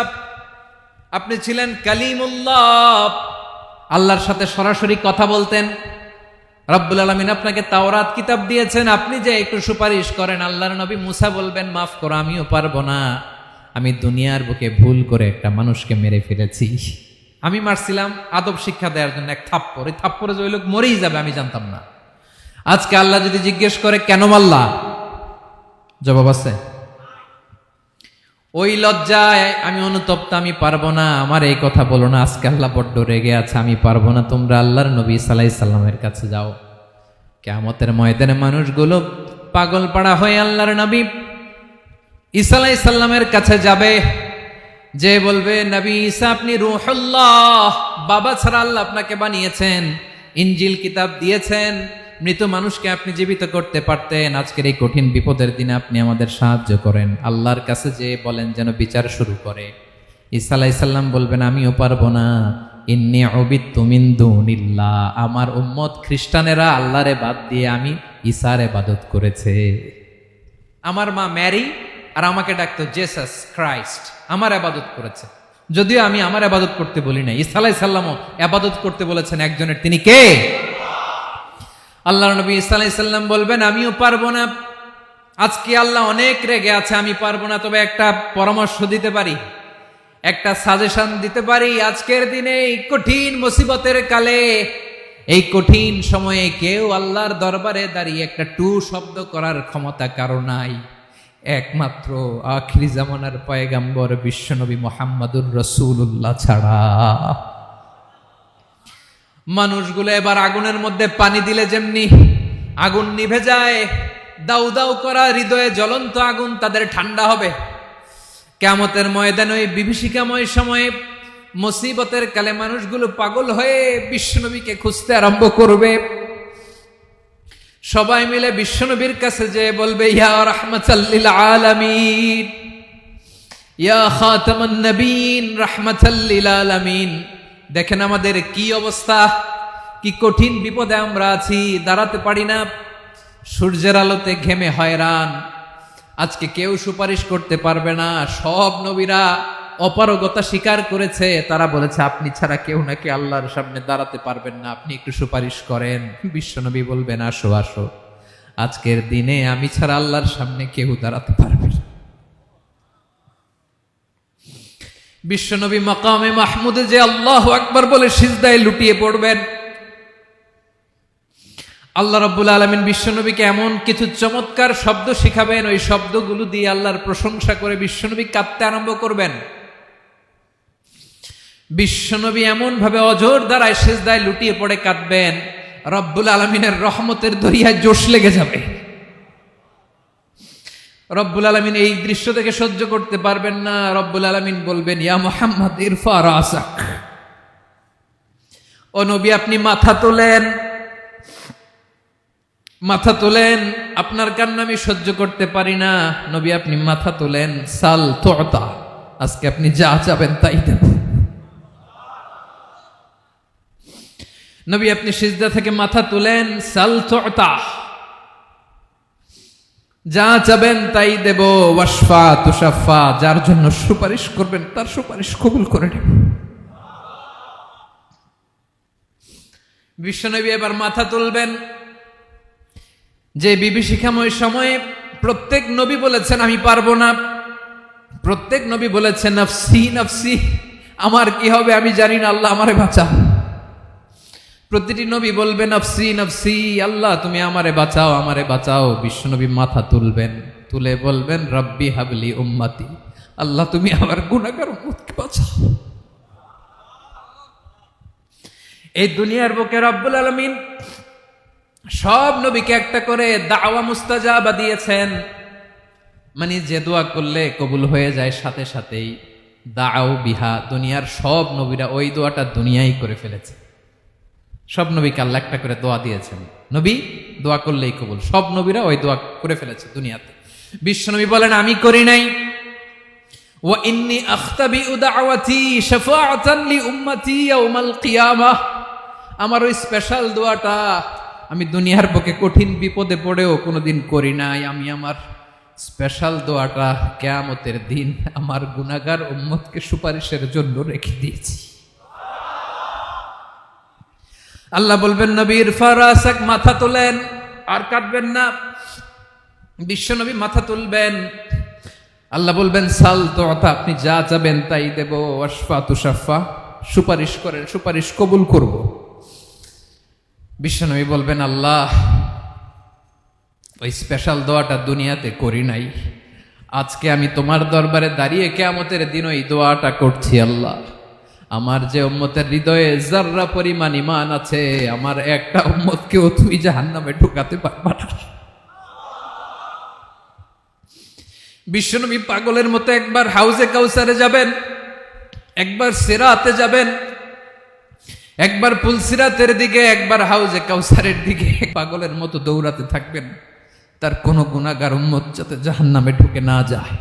আপনি ছিলেন কালিমুল্লাহ, আল্লাহর সাথে সরাসরি কথা বলতেন। রব্বুল আলামিন আপনাকে তাওরাত কিতাব দিয়েছেন, আপনি যে একটু সুপারিশ করেন। আল্লাহর নবী মুসা বলবেন, মাফ করো, আমিও পারবো না, আমি দুনিয়ার বুকে ভুল করে একটা মানুষকে মেরে ফেলেছি। আমি মারছিলাম আদব শিক্ষা দেওয়ার জন্য এক থাপ্পড়, এই থাপ্পড়ে যে ওই লোক মরেই যাবে আমি জানতাম না। আজকে আল্লাহ যদি জিজ্ঞেস করে কেন মারলা, জবাব আছে? ওই লজ্জায় আমি অনুতপ্ত, আমি পারবো না, আমার এই কথা বলো না, আজকে আল্লাহ বড্ড রেগে আছে, আমি পারবো না। তোমরা আল্লাহর নবী ঈসা আলাইহিস সালামের কাছে যাও। কিয়ামতের ময়দানে মানুষগুলো পাগল পাড়া হয়ে আল্লাহর নবী ঈসা আলাইহিস সালামের কাছে যাবে, যে বলবে, নবী ঈসা আপনি রূহুল্লাহ, বাবা ছাড়া আল্লাহ আপনাকে বানিয়েছেন, ইনজিল কিতাব দিয়েছেন, মৃত মানুষকে আপনি জীবিত করতে পারতেন। আজকের এই কঠিন বিপদের দিনে আপনি আমাদের সাহায্য করেন। আল্লাহর কাছে যে বলেন যেন বিচার শুরু করে। ঈসা আলাইহিস সালাম বলবেন, আমিও পারবো না, ইন্নী উবিদতু মিন দুনিল্লাহ, আমার উম্মত খ্রিস্টানেরা আল্লাহরে বাদ দিয়ে আমি ঈসার ইবাদত করেছে। আমার মা ম্যারি আর আমাকে ডাকতো জেসাস ক্রাইস্ট, আমার ইবাদত করেছে, যদিও আমি আমার ইবাদত করতে বলি না। ঈসা আলাইহিস সালামও ইবাদত করতে বলেছেন একজনের, তিনি কে? আল্লাহর নবী ঈসা আলাইহিস সালাম বলবেন, আমিও পারবো না, আজকে আল্লাহ অনেক রেগে আছে, আমি পারবো না, তবে একটা পরামর্শ দিতে পারি, একটা সাজেশন দিতে পারি। আজকের দিনে এই কঠিন মুসিবতের কালে, এই কঠিন সময়ে কেউ আল্লাহর দরবারে দাঁড়িয়ে একটা টু শব্দ করার ক্ষমতা কারো নাই, একমাত্র আখিরি জামানার পয়গাম্বর বিশ্বনবী মুহাম্মাদুর রাসূলুল্লাহ ছাড়া। মানুষগুলো এবার আগুনের মধ্যে পানি দিলে যেমনি আগুন নিভে যায়, দাউ দাউ করা হৃদয়ে জ্বলন্ত আগুন তাদের ঠান্ডা হবে। কিয়ামতের ময়দানে ওই বিভীষিকাময় সময়ে মুসিবতের কালে মানুষগুলো পাগল হয়ে বিশ্বনবীকে খুঁজতে আরম্ভ করবে। সবাই মিলে বিশ্বনবীর কাছে যেয়ে বলবে, ইয়া রাহমাতাল লিল আলামিন, ইয়া খাতামান নবীন, রাহমাতাল লিল আলামিন। দেখেন আমাদের কি অবস্থা, কি কঠিন বিপদে আমরা আছি, দাঁড়াতে পারি না, সূর্যের আলোতে ঘেমে হয়রান। আজকে কেউ সুপারিশ করতে পারবে না। সব নবীরা অপারগতা স্বীকার করেছে, তারা বলেছে আপনি ছাড়া কেউ নাকি আল্লাহর সামনে দাঁড়াতে পারবেন না, আপনি একটু সুপারিশ করেন। বিশ্বনবী বলবেন, আসো আসো, আজকের দিনে আমি ছাড়া আল্লাহর সামনে কেউ দাঁড়াতে পারবে না। বিশ্বনবী মাকামে মাহমুদে যে আল্লাহু আকবার বলে সিজদায় লুটিয়ে পড়বেন। আল্লাহ রাব্বুল আলামিন বিশ্বনবীকে এমন কিছু চমৎকার শব্দ শিখাবেন, ওই শব্দগুলো দিয়ে আল্লাহর প্রশংসা করে বিশ্বনবী কাঁদতে আরম্ভ করবেন। বিশ্বনবী এমন ভাবে অজর দ্বারায় সিজদায় লুটিয়ে পড়ে কাঁদবেন, রব্বুল আলামিনের রহমতের দরিয়ায় জোশ লেগে যাবে। রব্বুল আলামিন এই দৃশ্য থেকে সহ্য করতে পারবেন না। রব্বুল আলামিন বলবেন, ইয়া মুহাম্মদ ইরফা রাসাক, ও নবী আপনি মাথা তোলেন, মাথা তোলেন, আপনার কান্না আমি সহ্য করতে পারি না। নবী আপনি মাথা তোলেন, সাল তুতা, আজকে আপনি যা চাবেন তাই দেব। নবী আপনি সিজদা থেকে মাথা তুলেন, সাল তুতা। যা চাবেন তাই দেব, ওয়াশফা তুশাফা, যার জন্য সুপারিশ করবেন তার সুপারিশ কবুল করে নেব। বিশ্বনবী এবার মাথা তুলবেন। যে বিভীষিকাময় সময়ে প্রত্যেক নবী বলেছেন আমি পারবো না, প্রত্যেক নবী বলেছেন নফসি নফসি, আমার কি হবে আমি জানি না, আল্লাহ আমারে বাঁচাও। প্রতিটি নবী বলবে নফসি নফসি, আল্লাহ তুমি আমারে বাঁচাও আমারে বাঁচাও। বিশ্বনবী মাথা তুলবেন, তুলে বলবেন রব্বি হাবলি উম্মতি, আল্লাহ তুমি আমার গুনাহগার উম্মতকে বাঁচাও। এই দুনিয়ার বুকে রব্বুল আলামিন সব নবীকে একটা করে দাওয়া মুস্তাজাবা দিয়েছেন, মানে যে দোয়া করলে কবুল হয়ে যায় সাথে সাথেই। দাও বিহা, দুনিয়ার সব নবীরা ওই দোয়াটা দুনিয়ায় করে ফেলেছে। সব নবীকে আল্লাহ একটা করে দোয়া দিয়েছেন, নবী দোয়া করলেই কবুল। সব নবীরা ওই দোয়া করে ফেলেছে দুনিয়াতে। বিশ্বনবী বলেন আমি করি নাই। ওয়া ইন্নী আখতাবিউ দাওয়াতি শাফাআতান লি উম্মতি ইয়াউমাল কিয়ামাহ, আমার ওই স্পেশাল দোয়াটা আমি দুনিয়ার বুকে কঠিন বিপদে পড়েও কোনোদিন করি নাই। আমি আমার স্পেশাল দোয়াটা কিয়ামতের দিন আমার গুনাহগার উম্মতকে সুপারিশের জন্য রেখে দিয়েছি। আল্লাহ বলবেন নবীর ফারাসাক, মাথা তোলেন, আর কাটবেন না। বিশ্বনবী মাথা তুলবেন, আল্লাহ বলবেন সাল তোতা, আপনি যা চাবেন তাই দেব। ওয়াশফা তুশাফা, সুপারিশ করেন সুপারিশ কবুল করব। বিশ্বনবী বলবেন আল্লাহ ওই স্পেশাল দোয়াটা দুনিয়াতে করি নাই, আজকে আমি তোমার দরবারে দাঁড়িয়ে কিয়ামতের দিন ওই দোয়াটা করছি। আল্লাহ আমার যে উম্মতের হৃদয়ে যাররা পরিমাণ ঈমান আছে, আমার একটা উম্মতকেও তুই জাহান্নামে ঢুকাতে পারবা না। বিশ্বনবী পাগলের মতো একবার হাউজে কাউসারে যাবেন, একবার সিরাতে যাবেন, একবার পুলসিরাতের দিকে, একবার হাউজে কাউসারের দিকে, পাগলের মতো দৌড়াতে থাকবেন, তার কোনো গুনাহগার উম্মত যাতে জাহান্নামে ঢুকে না যায়।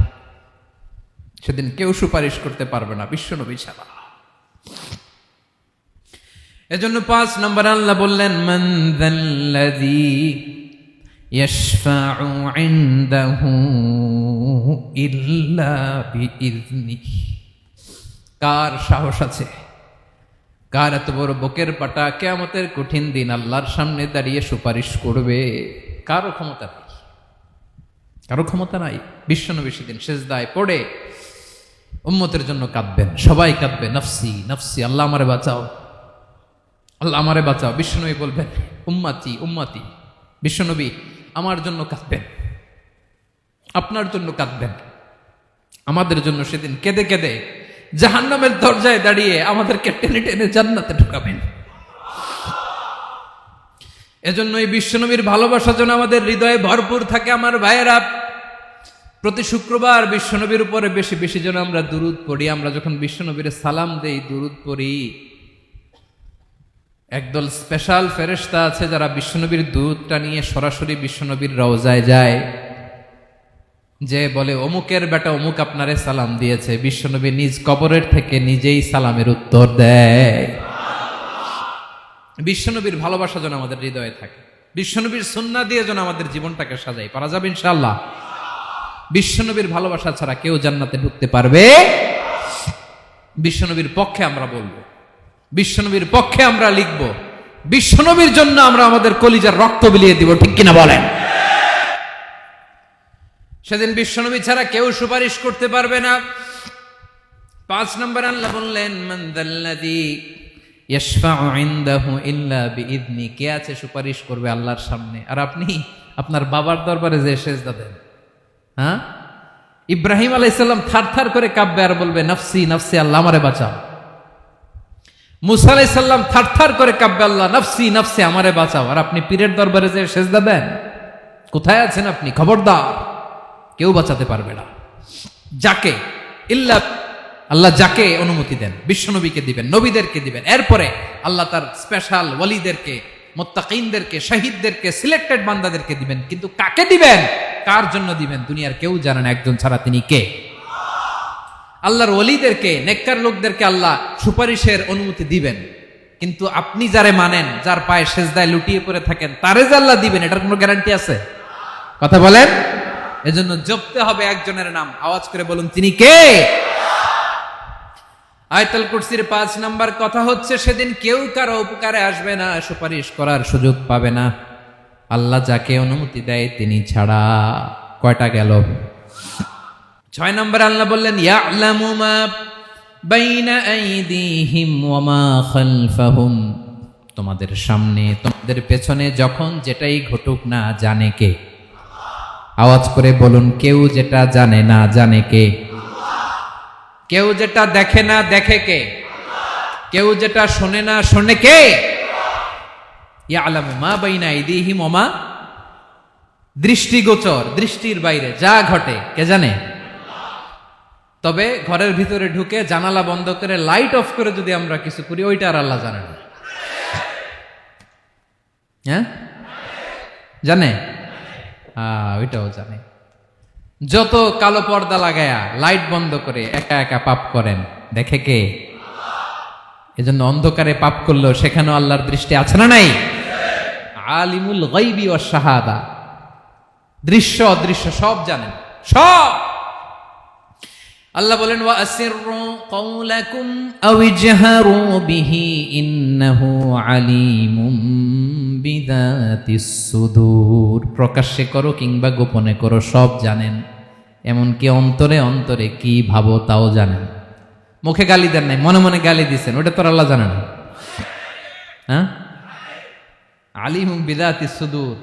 সেদিন কেউ সুপারিশ করতে পারবে না বিশ্বনবী ছাড়া। এজন্য 5 নম্বর আল্লাহ বললেন মান যাল্লাযী ইয়াশফাউ ইনদাহু ইল্লা বিইযনিহি, কার সাহস আছে, কার এত বড় বুকের পাটা কিয়ামতের কঠিন দিন আল্লাহর সামনে দাঁড়িয়ে সুপারিশ করবে? কারো ক্ষমতা নাই, কারো ক্ষমতা নাই। বিশ্বনবী সেদিন সিজদায় পড়ে উম্মতের জন্য কাঁদবেন, সবাই কাঁদবে নফসি নফসি, আল্লাহ আমারে বাঁচাও আল্লাহ আমারে বাঁচাও। বিশ্বনবী বলবেন উম্মতি উম্মতি, বিশ্বনবী আমার জন্য কাঁদবেন, আপনার জন্য কাঁদবেন, আমাদের জন্য সেদিন কেঁদে কেঁদে জাহান্নামের দরজায় দাঁড়িয়ে আমাদেরকে টেনে টেনে জান্নাতে ঢুকাবেন। এজন্য এই বিশ্বনবীর ভালোবাসা যেন আমাদের হৃদয়ে ভরপুর থাকে। আমার ভাইয়েরা, প্রতি শুক্রবার বিশ্বনবীর উপরে বেশি বেশি যেন আমরা দুরূদ পড়ি। আমরা যখন বিশ্বনবীর সালাম দেই, দুরূদ পড়ি, একদল স্পেশাল ফেরেশতা আছে যারা বিশ্বনবীর দুরূদটা নিয়ে সরাসরি বিশ্বনবীর রওজায় যায়, যে বলে অমুকের বেটা অমুক আপনারে সালাম দিয়েছে। বিশ্বনবী নিজ কবরের থেকে নিজেই সালামের উত্তর দেয়। বিশ্বনবীর ভালোবাসা যেন আমাদের হৃদয়ে থাকে, বিশ্বনবীর সুন্নাহ দিয়ে যেন আমাদের জীবনটাকে সাজাই। পারা যাবে ইনশাআল্লাহ। বিশ্বনবীর ভালোবাসা ছাড়া কেউ জান্নাতে ঢুকতে পারবে? বিশ্বনবীর পক্ষে আমরা বলবো, বিশ্বনবীর পক্ষে আমরা লিখব, বিশ্বনবীর জন্য আমরা আমাদের কলিজার রক্ত বিলিয়ে দিব, ঠিক কিনা বলেন? সেদিন বিশ্বনবী ছাড়া কেউ সুপারিশ করতে পারবে না। 5 নম্বর আল্লাহ বললেন মান যাল্লাযী ইয়াশফাউ ইনদাহু ইল্লা বিইযনি, কে আছে সুপারিশ করবে আল্লাহর সামনে? আর আপনি আপনার বাবার দরবারে যে সেজদা দেন, হ্যাঁ, ইব্রাহিম আলাইহিস সালাম থারথার করে কাঁপবে আর বলবে নফসি নফসি, আল্লাহ আমারে বাঁচাও। মুসা আলাইহিস সালাম থারথার করে কাঁপবে, আল্লাহ নফসি নফসি, আমারে বাঁচাও। আর আপনি পীরের দরবারে যে সেজদা দেন, কোথায় আছেন আপনি? খবরদার, কেউ বাঁচাতে পারবে না। যাকে ইল্লা আল্লাহ যাকে অনুমতি দেন, বিশ্বনবীকে দিবেন, নবীদেরকে দিবেন, এরপরে আল্লাহ তার স্পেশাল ওয়ালিদেরকে, মুত্তাকিনদেরকে, শহীদদেরকে, সিলেক্টেড বান্দাদেরকে দিবেন। কিন্তু কাকে দিবেন, কার জন্য দিবেন, দুনিয়ার কেউ জানে না একজন ছাড়া, তিনি কে? আল্লাহর ওয়ালিদেরকে, নেককার লোকদেরকে আল্লাহ সুপারিশের অনুমতি দিবেন। কিন্তু আপনি যারে মানেন, যার পায়ে সেজদায় লুটিয়ে পড়ে থাকেন, তারে যে আল্লাহ দিবেন, এটার কোনো গ্যারান্টি আছে? কথা বলেন। এজন্য জপতে হবে একজনের নাম, আওয়াজ করে বলুন তিনি কে। আয়াতুল কুরসির 5 নাম্বার কথা হচ্ছে সেদিন কেউ কারো উপকারে আসবে না, সুপারিশ করার সুযোগ পাবে না, আল্লাহ যাকে অনুমতি দেয় তিনি ছাড়া। কয়টা গেল? 6 নম্বরে আল্লাহ বললেন ইয়ালামু মা বাইনা আইদিহিম ওয়া মা খালফাহুম, তোমাদের সামনে তোমাদের পেছনে যখন যেটাই ঘটুক না জানে কে? আওয়াজ করে বলুন, কেউ যেটা জানে না জানে কে? কেউ যেটা দেখে না দেখে কে? কেউ যেটা শোনে না শোনে কে? ইয়ালামু মা বাইনা আইদিহিম ওয়া মা, দৃষ্টিগোচর, দৃষ্টির বাইরে যা ঘটে কে জানে? তবে ঘরের ভিতরে ঢুকে জানালা বন্ধ করে লাইট অফ করে যদি আমরা কিছু করি ওইটা আর আল্লাহ জানে না। হ্যাঁ জানে, ওইটাও জানে। যত কালো পর্দা লাগায়া লাইট বন্ধ করে একা একা পাপ করেন দেখে কে? এজন্য অন্ধকারে পাপ করলেও সেখানেও আল্লাহর দৃষ্টি আছে না নাই? আলিমুল গায়বি ওয়াশ শাহাদা, দৃশ্য অদৃশ্য সব জানেন, সব। আল্লাহ বলেন ওয়া আসিররু কাওলাকুম আও ইজহারু বিহি ইন্নাহু আলিমুম বিযাতিস সুদূর, প্রকাশ্যে করো কিংবা গোপনে করো সব জানেন, এমনকি অন্তরে অন্তরে কি ভাবো তাও জানেন। মুখে গালি দেন নাই, মনে মনে গালি দিছেন, ওটা তো আল্লাহ জানে না। হ্যাঁ, আলিমুম বিযাতিস সুদূর,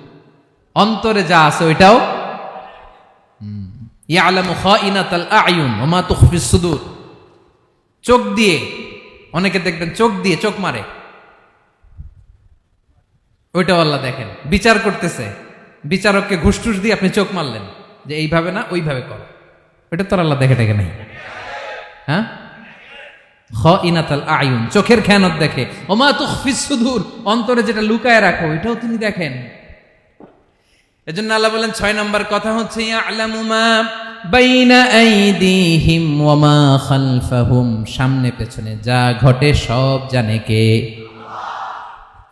অন্তরে যা আছে ওইটাও। ইয়ালামু খাইনাতাল আয়ুন ওয়া মা তুখফিস সুদূর, চোখ দিয়ে, অনেকে দেখবেন চোখ দিয়ে চোখ মারে, ওইটাও আল্লাহ দেখেন। বিচার করতেছে, বিচারককে ঘুষ টুস দিয়ে আপনি চোখ মারলেন যে এইভাবে না ওইভাবে করো, ওইটা তো আল্লাহ দেখে দেখে নাই। হ্যাঁ, খাইনাতাল আয়ুন, চোখের খেয়ানত দেখে। ওয়া মা তুখফিস সুদূর, অন্তরে যেটা লুকায় রাখো ওইটাও তিনি দেখেন। এজন্য আল্লাহ বলেন 6 নম্বর কথা হচ্ছে ইয়ালামু মা বাইনা আইদিহিম ওয়া মা খালফাহুম, সামনে পেছনে যা ঘটে সব জানে কে?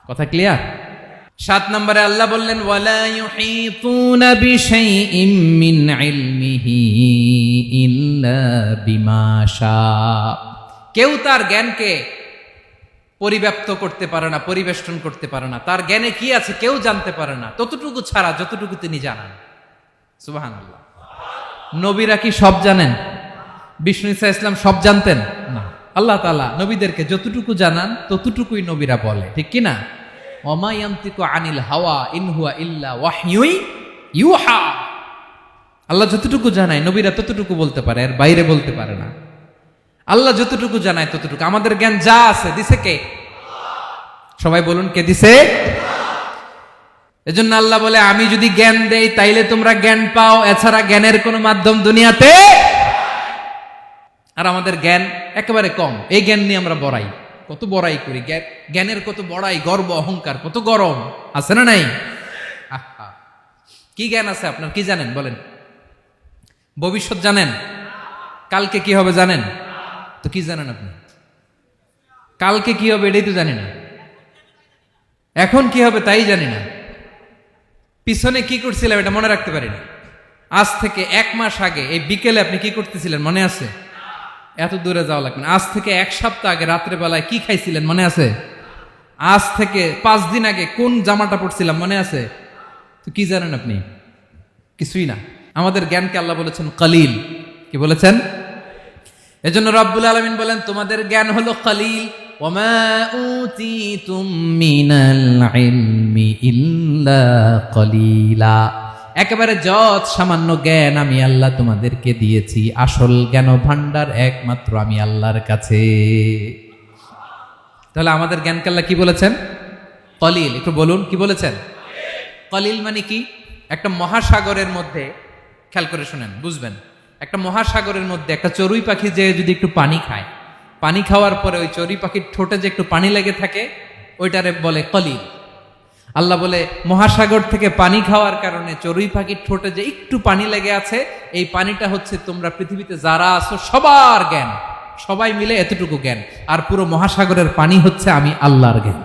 কথা ক্লিয়ার? 7 নম্বরে আল্লাহ বললেন ওয়ালা ইউহিতুনা বিশাইইম মিন ইলমিহি ইল্লা বিমা শা, কেউ তার জ্ঞানকে পরিব্যাপ্ত করতে পারে না, পরিবেষ্টন করতে পারে না, তার জ্ঞানে কি আছে কেউ জানতে পারে না ততটুকু ছাড়া যতটুকু তিনি জানান। সুবহানাল্লাহ। নবীরা কি সব জানেন? বিষ্ণু ঈসা ইসলাম সব জানতেন না। আল্লাহ তাআলা নবীদেরকে যতটুকু জানান ততটুকুই নবীরা বলে, ঠিক কি না? ওয়া মা ইয়ানতিকু আনিল হাওয়া ইন হুয়া ইল্লা ওয়াহয়ুন ইউহা, আল্লাহ যতটুকু জানায় নবীরা ততটুকু বলতে পারে, এর বাইরে বলতে পারে না। আল্লাহ যতটুকু জানায় ততটুকু। আমাদের জ্ঞান যা আছে দিছে কে? সবাই বলুন কে দিছে? এজন্য আল্লাহ বলে আমি যদি জ্ঞান দেই তাইলে তোমরা জ্ঞান পাও, এছাড়া জ্ঞানের কোনো মাধ্যম দুনিয়াতে। আর আমাদের জ্ঞান একেবারে কম, এই জ্ঞান নিয়ে আমরা বড়াই, কত বড়াই করি, জ্ঞানের কত বড়াই, গর্ব অহংকার, কত গরম আছে না নাই? কি জ্ঞান আছে আপনার? কি জানেন বলেন? ভবিষ্যৎ জানেন? কালকে কি হবে জানেন? তো কি জানেন আপনি? কালকে কি হবে এটাই তো জানি না, এখন কি হবে তাই জানি না, পিছনে কি করছিলাম এটা মনে রাখতে পারি না। আজ থেকে 1 মাস আগে এই বিকেলে আপনি কি করতেছিলেন মনে আছে? এত দূরে যাওয়া লাগবে না। আজ থেকে 1 সপ্তাহ আগে রাত্রে বেলায় কি খাইছিলেন মনে আছে? আজ থেকে 5 দিন আগে কোন জামাটা পরছিলাম মনে আছে? তো কি জানেন আপনি? কিছুই না। আমাদের জ্ঞানকে আল্লাহ বলেছেন কলিল। কি বলেছেন? এজন্য রব্বুল আলামিন বলেন তোমাদের জ্ঞান হলো কলিল। ওয়ামা উতিতুম মিনাল ইলমি ইল্লা কলিলা, একেবারে যত সামান্য জ্ঞান আমি আল্লাহ তোমাদেরকে দিয়েছি, আসল জ্ঞান ভান্ডার একমাত্র আমি আল্লাহর কাছে। তাহলে আমাদের জ্ঞানকে আল্লাহ কি বলেছেন? কলিল। একটু বলুন কি বলেছেন? কলিল মানে কি? একটা মহাসাগরের মধ্যে, খেয়াল করে শুনেন বুঝবেন, একটা মহাসাগরের মধ্যে একটা চড়ুই পাখি যে যদি একটু পানি খায়, পানি খাওয়ার পরে ওই চড়ুই পাখির ঠোঁটে যে একটু পানি লেগে থাকে ওইটারে বলে কলিল। আল্লাহ বলে মহাসাগর থেকে পানি খাওয়ার কারণে চড়ুই পাখির ঠোঁটে যে একটু পানি লেগে আছে, এই পানিটা হচ্ছে তোমরা পৃথিবীতে যারা আছো সবার জ্ঞান, সবাই মিলে এতটুকু জ্ঞান, আর পুরো মহাসাগরের পানি হচ্ছে আমি আল্লাহর জ্ঞান।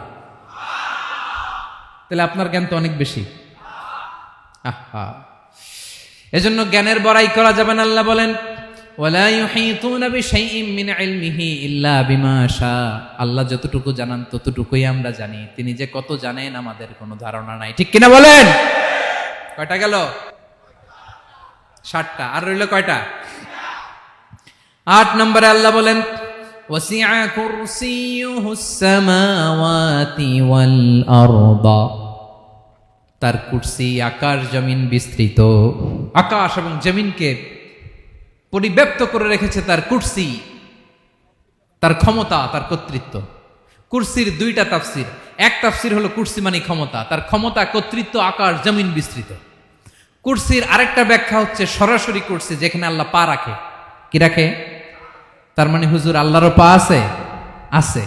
তাহলে আপনার জ্ঞান তো অনেক বেশি। এজন্য জ্ঞানের বড়াই করা যাবে না। আল্লাহ বলেন ওয়ালা ইউহিতুনা বিশাইইম মিন ইলমিহি ইল্লা বিমা শা। আল্লাহ যতটুকু জানান ততটুকুই আমরা জানি, তিনি যে কত জানেন আমাদের কোনো ধারণা নাই। ঠিক কিনা বলেন? কয়টা গেল? 7টা। আর রইল কয়টা? 8 নম্বরে আল্লাহ বলেন ওয়াসিআ কুরসিয়ুহুস সামাওয়াতি ওয়াল আরদা। তার কুরসি আকাশ জমিন বিস্তৃত। আকাশ এবং জমিনকে পরিব্যাপ্ত করে রেখেছে তার কুরসি, তার ক্ষমতা, তার কর্তৃত্ব। কুরসির 2টা তাফসির। এক তাফসির হলো কুরসি মানে ক্ষমতা, তার ক্ষমতা, কর্তৃত্ব, আকাশ জমিন বিস্তৃত। কুরসির আরেকটা ব্যাখ্যা হচ্ছে সরাসরি কুরসি, যেখানে আল্লাহ পা রাখে। কি রাখে? তার মানে হুজুর আল্লাহরও পা আছে? আছে।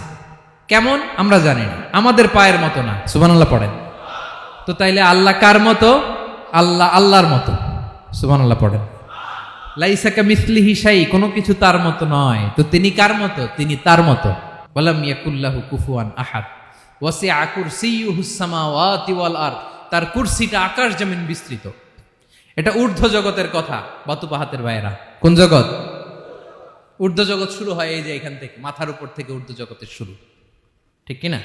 কেমন আমরা জানি না, আমাদের পায়ের মতো না। সুবহানাল্লাহ পড়েন তো। তাইলে আল্লাহ কার মতো? আল্লাহ আল্লাহর মতো। সুবহানাল্লাহ পড়েন। লাইসা কামিসলিহি শাই, কোনো কিছু তার মতো নয়। তো তিনি কার মতো? তিনি তার মতো। ওয়ালাম ইয়াকুল্লাহু কুফুয়ান আহাদ। ওয়াসিআ কুরসিয়ুহুস সামাওয়াতি ওয়াল আরদ। তার কুরসিটা আকাশ জমিন বিস্তৃত। এটা ঊর্ধ্ব জগতের কথা। বাতুপাহাতের ভাইয়েরা, কোন জগৎ? ঊর্ধ্ব জগৎ শুরু হয় এই যে এখান থেকে, মাথার উপর থেকে ঊর্ধ্ব জগতের শুরু। ঠিক কিনা?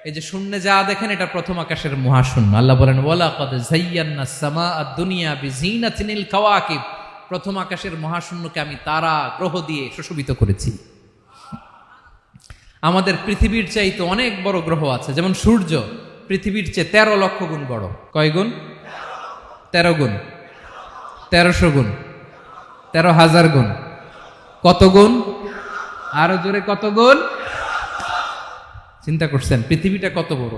এই যে শূন্যে যা দেখেন, এটা প্রথম আকাশের মহাশূন্য। আল্লাহ বলেন ওয়ালাকাদ যায়্যানাস সামাআদ দুনিয়া বিজিনাতিল কাওয়াকিব। প্রথম আকাশের মহাশূন্যকে আমি তারা, গ্রহ দিয়ে সুশোভিত করেছি। আমাদের পৃথিবীর চাইতে অনেক বড় গ্রহ আছে, যেমন সূর্য পৃথিবীর চেয়ে 13 লক্ষ গুণ বড়। কয় গুণ? 13 গুণ, 1300 গুণ, 13,000 গুণ। কত গুণ? আরো জোরে কত গুণ? চিন্তা করছেন পৃথিবীটা কত বড়,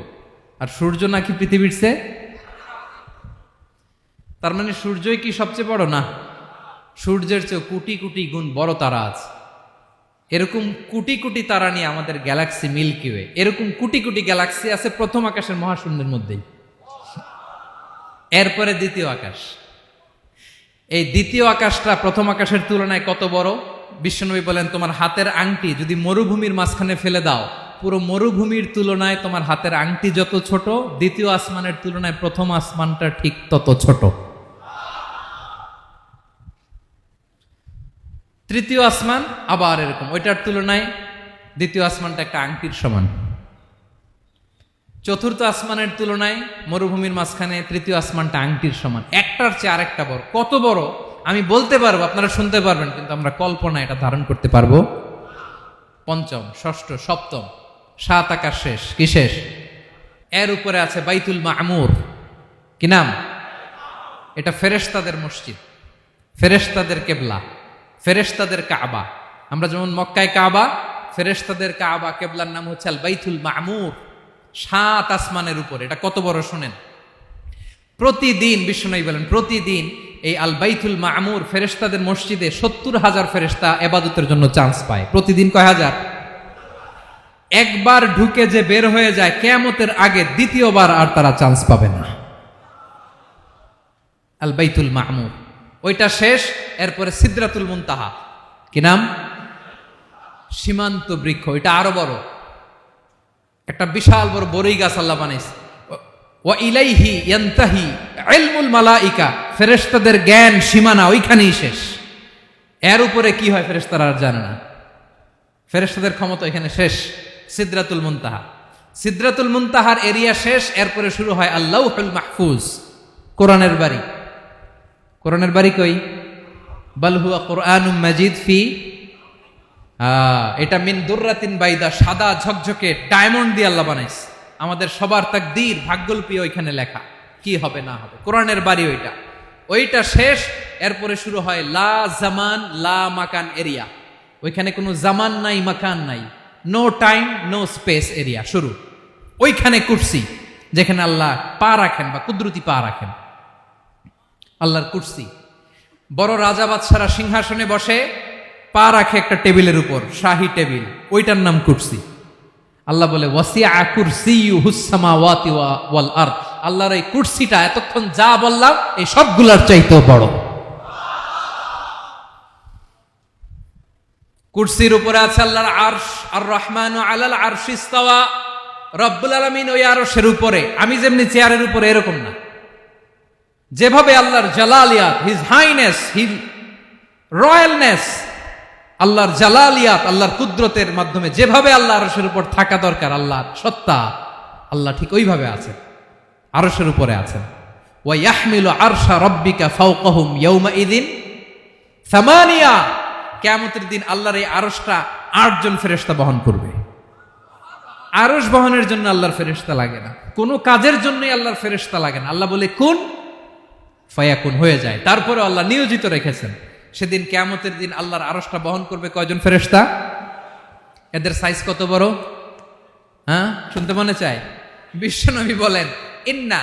আর সূর্য নাকি পৃথিবীর চেয়ে? তার মানে সূর্যই কি সবচেয়ে বড়? না, সূর্যের চেয়ে কোটি কোটি গুণ বড় তারা আছে। এরকম কোটি কোটি তারা নিয়ে আমাদের গ্যালাক্সি মিল্কি ওয়ে। এরকম কোটি কোটি গ্যালাক্সি আছে প্রথম আকাশের মহাশূন্যের মধ্যেই। এরপরে দ্বিতীয় আকাশ। এই দ্বিতীয় আকাশটা প্রথম আকাশের তুলনায় কত বড়? বিশ্বনবী বলেন তোমার হাতের আংটি যদি মরুভূমির মাঝখানে ফেলে দাও, পুরো মরুভূমির তুলনায় তোমার হাতের আংটি যত ছোট, দ্বিতীয় আসমানের তুলনায় প্রথম আসমানটা ঠিক তত ছোট। তৃতীয় আসমান আবার এরকম, ওইটার তুলনায় দ্বিতীয় আসমানটা একটা আংটির সমান। চতুর্থ আসমানের তুলনায় মরুভূমির মাঝখানে তৃতীয় আসমানটা আংটির সমান। একটার চেয়ে আরেকটা বড়। কত বড় আমি বলতে পারবো, আপনারা শুনতে পারবেন, কিন্তু আমরা কল্পনা এটা ধারণ করতে পারবো? পঞ্চম, ষষ্ঠ, সপ্তম, 7 আকাশ শেষ। কি শেষ? এর উপরে আছে বাইতুল মামুর। কি নাম? এটা ফেরেশতাদের মসজিদ, ফেরেশতাদের কেবলা, ফেরেশতাদের কাবা। আমরা যেমন মক্কায় কাবা, ফেরেশতাদের কাবা কেবলার নাম হচ্ছে আল বাইতুল মামুর। 7 আসমানের উপরে। এটা কত বড় শুনেন। প্রতিদিন বিশ্বনবী বলেন প্রতিদিন এই আল বাইতুল মামুর ফেরেশতাদের মসজিদে 70,000 ফেরেশতা ইবাদতের জন্য চান্স পায়। প্রতিদিন কয় হাজার? একবার ঢুকে যে বের হয়ে যায় কিয়ামতের আগে দ্বিতীয়বার আর তারা চান্স পাবে না। আল বাইতুল মামুর ওইটা শেষ। এরপরে সিদরাতুল মুনতাহা। কি নাম? সীমান্ত বৃক্ষ। এটা আরো বড়, একটা বিশাল বড় বড়ই গাছ আল্লাহ বানাইছে। ওয়া ইলাইহি ইয়ানতাহি ইলমুল মালাইকা। ফেরেশতাদের জ্ঞান সীমানা ওইখানেই শেষ। এর উপরে কি হয় ফেরেশতারা আর জানে না। ফেরেশতাদের ক্ষমতা এখানে শেষ। সিদরাতুল মুনতাহা। সিদরাতুল মুনতাহার এরিয়া শেষ। এরপরে শুরু হয় আল্লাহুল মাহফুজ, কোরআনের বাড়ি। কোরআনের বাড়ি কই? বাল হুয়া কুরআনুম মাজিদ ফি, এটা মিন দুররাতিন বাইদা, সাদা ঝকঝকে ডায়মন্ড দিয়ে আল্লাহ বানাইছে। আমাদের সবার তাকদীর, ভাগ্যলিপি ওইখানে লেখা, কি হবে না হবে। কোরআনের বাড়ি ওইটা। ওইটা শেষ। এরপরে শুরু হয় লা জামান লা মাকান এরিয়া। ওইখানে কোনো জামান নাই, মাকান নাই, no time no space area শুরু। ওইখানে কুরসি, যেখানে আল্লাহ পা রাখেন বা কুদরতি পা রাখেন। আল্লাহর কুরসি। বড় রাজা বাদশারা সিংহাসনে বসে পা রাখে একটা টেবিলের উপর, শাহী টেবিল, ওইটার নাম কুরসি। আল্লাহ বলে ওয়াসিআ কুরসিয়ুহুস সামাওয়াতি ওয়াল আরদ। আল্লাহর এই কুরসিটা এতক্ষণ যা বললাম এই সবগুলোর চাইতেও বড়। কুরসির উপরে আছে আল্লাহর আরশ। আর রহমানু আলাল আরশি ইস্তাওয়া। রব্বুল আলামিন ওই আরশের উপরে। আমি যেমনি চেয়ারের উপরে এরকম না। যেভাবে আল্লাহর জালালিয়াত, হিজ হাইনেস, হিজ রয়্যালনেস, আল্লাহর জালালিয়াত, আল্লাহর কুদরতের মাধ্যমে যেভাবে আল্লাহ আরশের উপর থাকা দরকার, আল্লাহর সত্তা, আল্লাহ ঠিক ওইভাবে আছেন, আরশের উপরে আছেন। ওয়া ইয়াহমিলু আরশা রাব্বিকা ফাওকাহুম ইয়াওমাইযিন সামানিয়া, কিয়ামতের দিন আল্লাহর এই আরশটা 8 জন ফেরেশতা বহন করবে। আরশ বহনের জন্য আল্লাহর ফেরেশতা লাগে না, কোনো কাজের জন্যই আল্লাহর ফেরেশতা লাগে না। আল্লাহ বলে কুন ফায়াকুন, হয়ে যায়। তারপরে আল্লাহ নিয়োজিত রেখেছেন। সেদিন কিয়ামতের দিন আল্লাহর আরশটা বহন করবে কয়জন ফেরেশতা? এদের সাইজ কত বড়? হ্যাঁ, শুনতে মনে চায়? বিশ্বনবী বলেন, ইন্না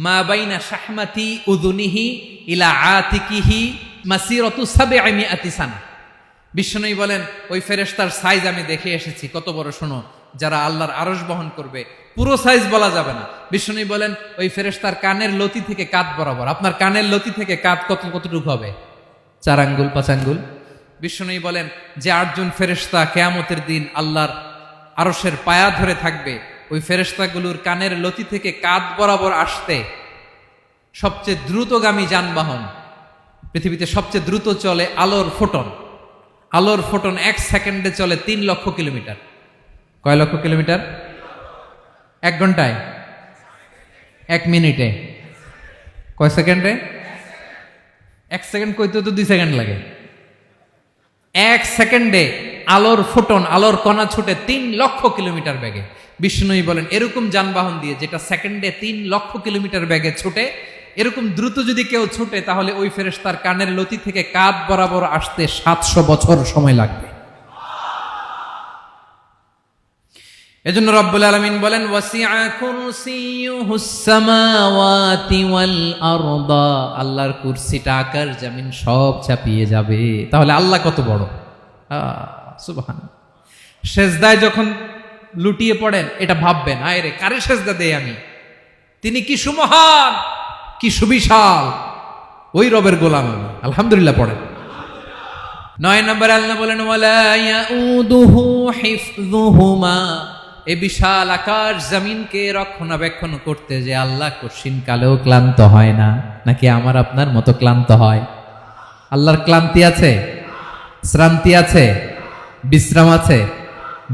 মা বাইনা শাহমাতি উযুনিহি ইলা আতিকিহি মাসিরাতু 700 সানা। বিশ্বনবী বলেন, ওই ফেরেশতার সাইজ আমি দেখে এসেছি কত বড়, শোনো, যারা আল্লাহর আরশ বহন করবে। পুরো সাইজ বলা যাবে না। বিশ্বনবী বলেন, ওই ফেরেশতার কানের লতি থেকে কাঁধ বরাবর। আপনার কানের লতি থেকে কাঁধ কতটুকু হবে? 4 আঙ্গুল 5 আঙ্গুল। বিশ্বনবী বলেন যে 8 জন ফেরেশতা কিয়ামতের দিন আল্লাহর আরশের পায়া ধরে থাকবে, ওই ফেরেশতাগুলোর কানের লতি থেকে কাঁধ বরাবর আসতে সবচেয়ে দ্রুতগামী যানবাহন, পৃথিবীতে সবচেয়ে দ্রুত চলে আলোর ফোটন। আলোর ফোটন 1 সেকেন্ডে চলে 3 লক্ষ কিলোমিটার। কয় লক্ষ কিলোমিটার? 1 ঘন্টায়? 1 মিনিটে? কয় সেকেন্ডে? 1 সেকেন্ড কইতে তো 2 সেকেন্ড লাগে। 1 সেকেন্ডে আলোর ফোটন, আলোর কণা ছুটে 3 লক্ষ কিলোমিটার বেগে। বিষ্ণুই বলেন, এরকম যানবাহন দিয়ে যেটা সেকেন্ডে 3 লক্ষ কিলোমিটার বেগে ছুটে, এরকম দ্রুত যদি কেউ ছুটে, তাহলে ওই ফেরেশতার কানের লতি থেকে কাঁধ বরাবর আসতে 700 বছর সময় লাগবে। এজন্য রব্বুল আলামিন বলেন, ওয়াসিআ কুরসিয়ুহুস সামাওয়াতি ওয়াল আরদা, আল্লাহর কুরসিটা আকাশ জমিন সব ছাপিয়ে যাবে। তাহলে আল্লাহ কত বড়! সুবহানাল্লাহ। সেজদায় যখন লুটিয়ে পড়েন, এটা ভাববেন, আয় রে, কারে সেজদা দেই আমি? তিনি কি সুমহান, কি সুবিশাল, ওই রবের গোলাম আমি। আলহামদুলিল্লাহ পড়েন। 9 নম্বরে আল্লাহ বলেন, ওয়ালা ইয়াউদুহু হিফযুহুমা, এই বিশাল আকাশ জমিনকে রক্ষণাবেক্ষণ করতে যে আল্লাহ কঠিন কালেও ক্লান্ত হয় না। নাকি আমার আপনার মতো ক্লান্ত হয়? আল্লাহর ক্লান্তি আছে? শ্রান্তি আছে? বিশ্রাম আছে?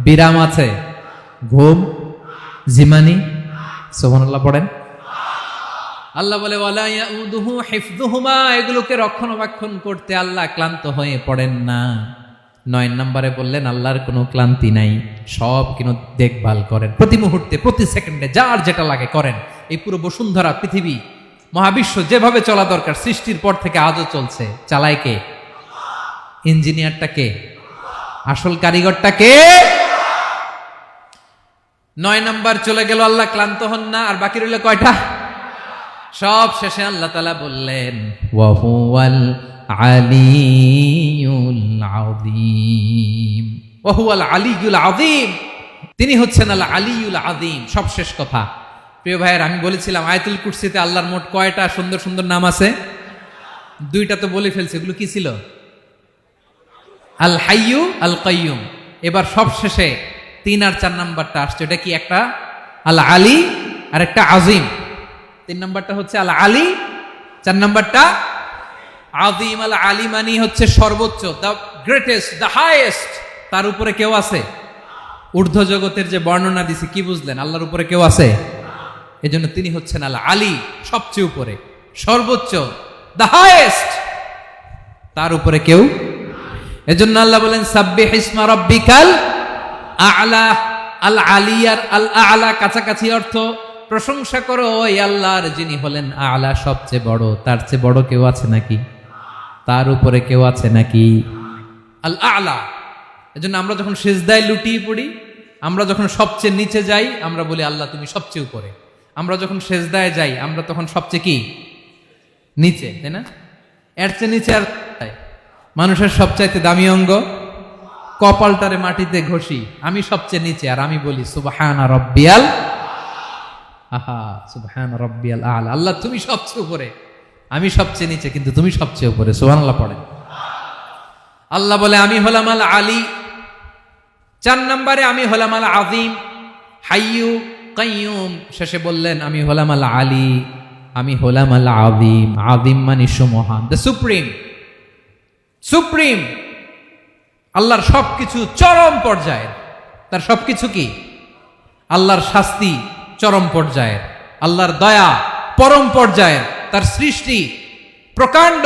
বিরাম আছে? ঘুম, জিমানি? সুবহানাল্লাহ পড়েন। আল্লাহ বলে, ওয়ালা ইয়াউদুহু হিফযুহুমা, এগুলোকে রক্ষণাবেক্ষণ করতে আল্লাহ ক্লান্ত হয়ে পড়েন না। 9 নম্বরে বললেন, আল্লাহর কোনো ক্লান্তি নাই, সব কিন্তু দেখভাল করেন, প্রতি মুহূর্তে প্রতি সেকেন্ডে যার যেটা লাগে করেন। এই পুরো বসুন্ধরা, পৃথিবী, মহাবিশ্ব যেভাবে চলা দরকার সৃষ্টির পর থেকে আজও চলছে। চালায় কে? ইঞ্জিনিয়ারটা কে? আসল কারিগরটা কে? 9 নম্বর চলে গেল, আল্লাহ ক্লান্ত হন না। আর বাকি রইল কয়টা? সব শেষে আল্লাহ তাআলা বললেন, ওয়া হুয়াল আলিয়ুল আযীম, ওয়া হুয়াল আলিয়ুল আযীম, তিনি হচ্ছেন আল আলিয়ুল আযীম। সব শেষ কথা। প্রিয় ভাইয়ের, আমি বলেছিলাম আয়াতুল কুরসিতে আল্লাহর মোট কয়টা সুন্দর সুন্দর নাম আছে? 2টা তো বলে ফেলছে। এগুলো কি ছিল? আল হাইয়ু, আল কাইয়ুম। এবার সব শেষে 3 আর 4 নাম্বারটা আসছে। এটা কি? একটা আল আলী আর একটা আযীম। 3 নাম্বারটা হচ্ছে আল আলী, 4 নাম্বারটা আযীম। আল আলী মানে হচ্ছে সর্বোচ্চ, দ্য গ্রেটেস্ট, দ্য হাইয়েস্ট। তার উপরে কেউ আছে? ঊর্ধ্ব জগতের যে বর্ণনা দিছে, কি বুঝলেন? আল্লাহর উপরে কেউ আছে? এজন্য তিনি হচ্ছেন আল আলী, সবচেয়ে উপরে, সর্বোচ্চ, দ্য হাইয়েস্ট। তার উপরে কেউ। এজন্য আল্লাহ বলেন, সাব্বিহ ইসমা রাব্বিকাল আ'লা। আল আলিয়ার আল আ'লা কাছাকাছি অর্থ, প্রশংসা করো ওই আল্লাহর যিনি হলেন আ'লা, সবচেয়ে বড়। তার চেয়ে বড় কেউ আছে নাকি? তার উপরে কেউ আছে নাকি? আল আ'লা। এজন্য আমরা যখন সিজদায় লুটিয়ে পড়ি, আমরা যখন সবচেয়ে নিচে যাই, আমরা বলি আল্লাহ তুমি সবচেয়ে উপরে। আমরা যখন সিজদায় যাই, আমরা তখন সবচেয়ে কি? নিচে, তাই না? এর চেয়ে নিচে আর মানুষের সবচাইতে দামি অঙ্গ, কপালটারে মাটিতে ঘষি, আমি সবচেয়ে নিচে, আর আমি বলি সুবহানা রাব্বিয়াল, আহা সুবহানা রাব্বিয়াল আ'লা। আল্লাহ তুমি সবচেয়ে উপরে, আমি সবচেয়ে নিচে, কিন্তু তুমি সবচেয়ে উপরে। সুবহানাল্লাহ পড়েন। আল্লাহ বলে, আমি হলাম আল আলী। 4 নম্বরে আমি হলাম আল আযীম, হাইয়ু কাইয়ুম। শেষে বললেন, আমি হলাম আল আলী, আমি হলাম আল আযীম। আযীম মানে সুমহান, দ্য সুপ্রিম। সুপ্রিম আল্লাহর সবকিছু চরম পর্যায়ের। তার সবকিছু কি? আল্লাহর শাস্তি চরম পর্যায়ের, আল্লাহর দয়া পরম পর্যায়ের, তার সৃষ্টি প্রকাণ্ড,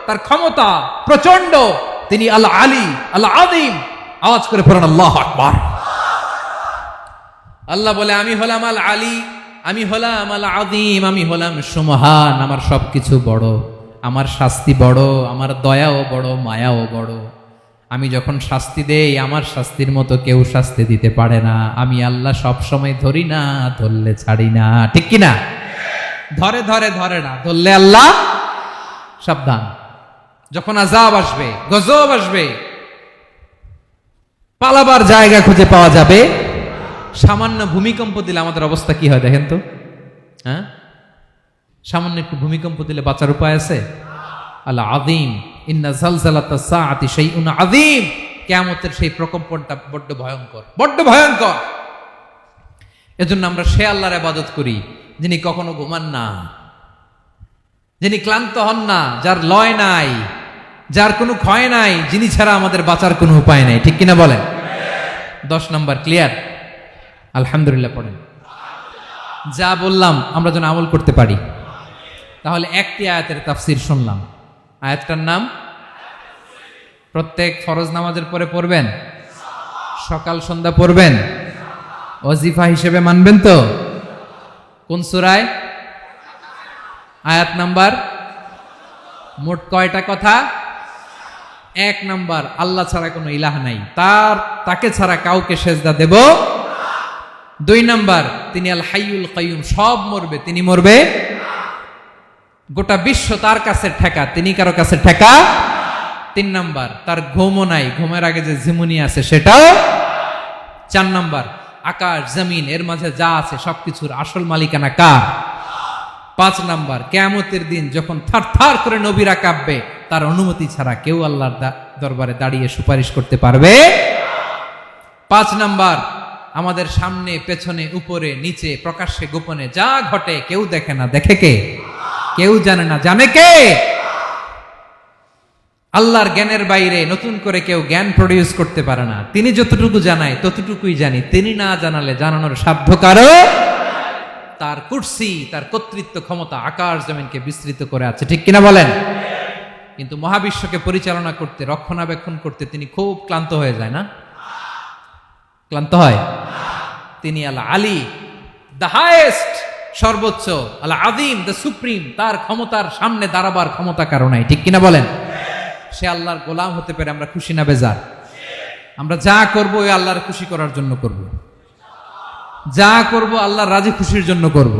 তার ক্ষমতা প্রচন্ড। তিনি আল আলী আল আযীম। আওয়াজ করে পড়েন আল্লাহু আকবার। আল্লাহ বলে আমি হলাম আল আলী, আমি হলাম আল আযীম, আমি হলাম সুমহান। আমার সবকিছু বড়, আমার শাস্তি বড়, আমার দয়াও বড়, মায়াও বড়। আমি যখন শাস্তি দেই, আমার শাস্তির মতো কেউ শাস্তি দিতে পারে না। আমি আল্লাহ সব সময় ধরি না, ধরলে ছাড়ি না। ঠিক কি না? ধরে ধরে ধরে না, ধরলে আল্লাহ সাবধান। যখন আযাব আসবে, গজব আসবে, পালাবার জায়গা খুঁজে পাওয়া যাবে। সামান্য ভূমিকম্প দিলে আমাদের অবস্থা কি হয় দেখেন তো। হ্যাঁ, সামান্য একটু ভূমিকম্প দিলে বাঁচার উপায় আছে? আল আযীম, ইন্না জালজালাতাস সাআতি শাইউন আযীম। কিয়ামতের সেই প্রকম্পনটা বড্ড ভয়ঙ্কর, বড্ড ভয়ঙ্কর। এজন্য আমরা সে আল্লাহর ইবাদত করি যিনি কখনো ঘুমান না, যিনি ক্লান্ত হন না, যার লয় নাই, যার কোনো ক্ষয় নাই, যিনি ছাড়া আমাদের বাঁচার কোনো উপায় নাই। ঠিক কিনা বলেন? 10 নম্বর ক্লিয়ার? আলহামদুলিল্লাহ পড়েন। যা বললাম আমরা যেন আমল করতে পারি। তাহলে একটি আয়াতের তাফসীর শুনলাম। আয়াতটার নাম প্রত্যেক ফরজ নামাজের পরে পড়বেন, সকাল সন্ধ্যা পড়বেন, ওয়াজিফা হিসেবে মানবেন তো? কোন সূরায়? আয়াত নাম্বার? মোট কয়টা কথা? 1 নাম্বার, আল্লাহ ছাড়া কোনো ইলাহ নাই, তাকে ছাড়া কাউকে সেজদা দেব। 2 নাম্বার, তিনি আল হাইয়ুল কাইয়ুম, সব মরবে, তিনি মরবে। গোটা বিশ্ব তার কাছে ঠেকা, তিনি কারো কাছে ঠেকা। 3 নাম্বার, তার ঘুমও নাই, ঘুমের আগে যে ঝিমুনি আছে সেটাও। 4 নাম্বার, আকাশ জমিন এর মাঝে যা আছে সবকিছুর আসল মালিকানা কার? 5 নাম্বার, কিয়ামতের দিন যখন থারথার করে নবীরা কাঁপবে, তার অনুমতি ছাড়া কেউ আল্লাহর দরবারে দাঁড়িয়ে সুপারিশ করতে পারবে। 5 নাম্বার, আমাদের সামনে পেছনে উপরে নিচে প্রকাশ্যে গোপনে যা ঘটে কেউ দেখে না, দেখে কে? কেউ জানে না, জানে কে? আল্লাহর জ্ঞানের বাইরে নতুন করে কেউ জ্ঞান প্রডিউস করতে পারে না। তিনি যতটুকু জানায় ততটুকুই জানি, তিনি না জানালে জানানোর সাধ্য কারো। তার কুরসি, তার কর্তৃত্ব ক্ষমতা আকাশ জমিনকে বিস্তৃত করে আছে। ঠিক কিনা বলেন? কিন্তু মহাবিশ্বকে পরিচালনা করতে, রক্ষণাবেক্ষণ করতে তিনি খুব ক্লান্ত হয়ে যায় না? ক্লান্ত হয়? তিনি আল আলী, দ্য হাইয়েস্ট, সর্বোচ্চ, আল আযীম, দ্য সুপ্রিম। তার ক্ষমতার সামনে দাঁড়াবার ক্ষমতা কারো নাই। ঠিক কিনা বলেন? সে আল্লাহর গোলাম হতে পেরে আমরা খুশি না বেজার? আমরা যা করব ওই আল্লাহর খুশি করার জন্য করব, যা করব আল্লাহর রাজি খুশির জন্য করব।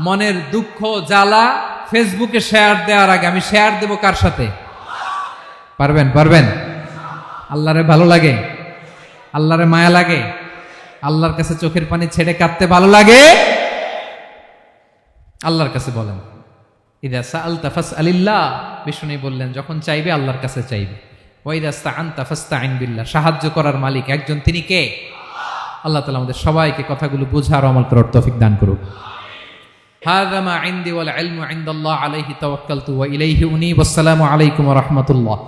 মনের দুঃখ জ্বালা ফেসবুকে শেয়ার দেওয়ার আগে আমি শেয়ার দেব কার সাথে? পারবেন? পারবেন? আল্লাহরে ভালো লাগে, আল্লাহরে মায়া লাগে, আল্লাহর কাছে চোখের পানি ছেড়ে কাঁদতে ভালো লাগে। আল্লাহর কাছে বলেন, ইদা সাআলতা ফাসআলিল্লাহ। বিষ্ণু বললেন যখন চাইবে আল্লাহর কাছে চাইবে। ওয়া ইদা ইসতাআনতা ফাসতাইন বিল্লাহ। সাহায্য করার মালিক একজন, তিনি কে? আল্লাহ তাআলা আমাদের সবাইকে কথাগুলো বোঝার আমল করার তৌফিক দান করুক। হাযা মা ইনদি ওয়াল ইলমু ইনদাল্লাহ আলাইহি তাওয়াক্কালতু ওয়া ইলাইহি উনীব। আসসালামু আলাইকুম ওয়া রাহমাতুল্লাহ।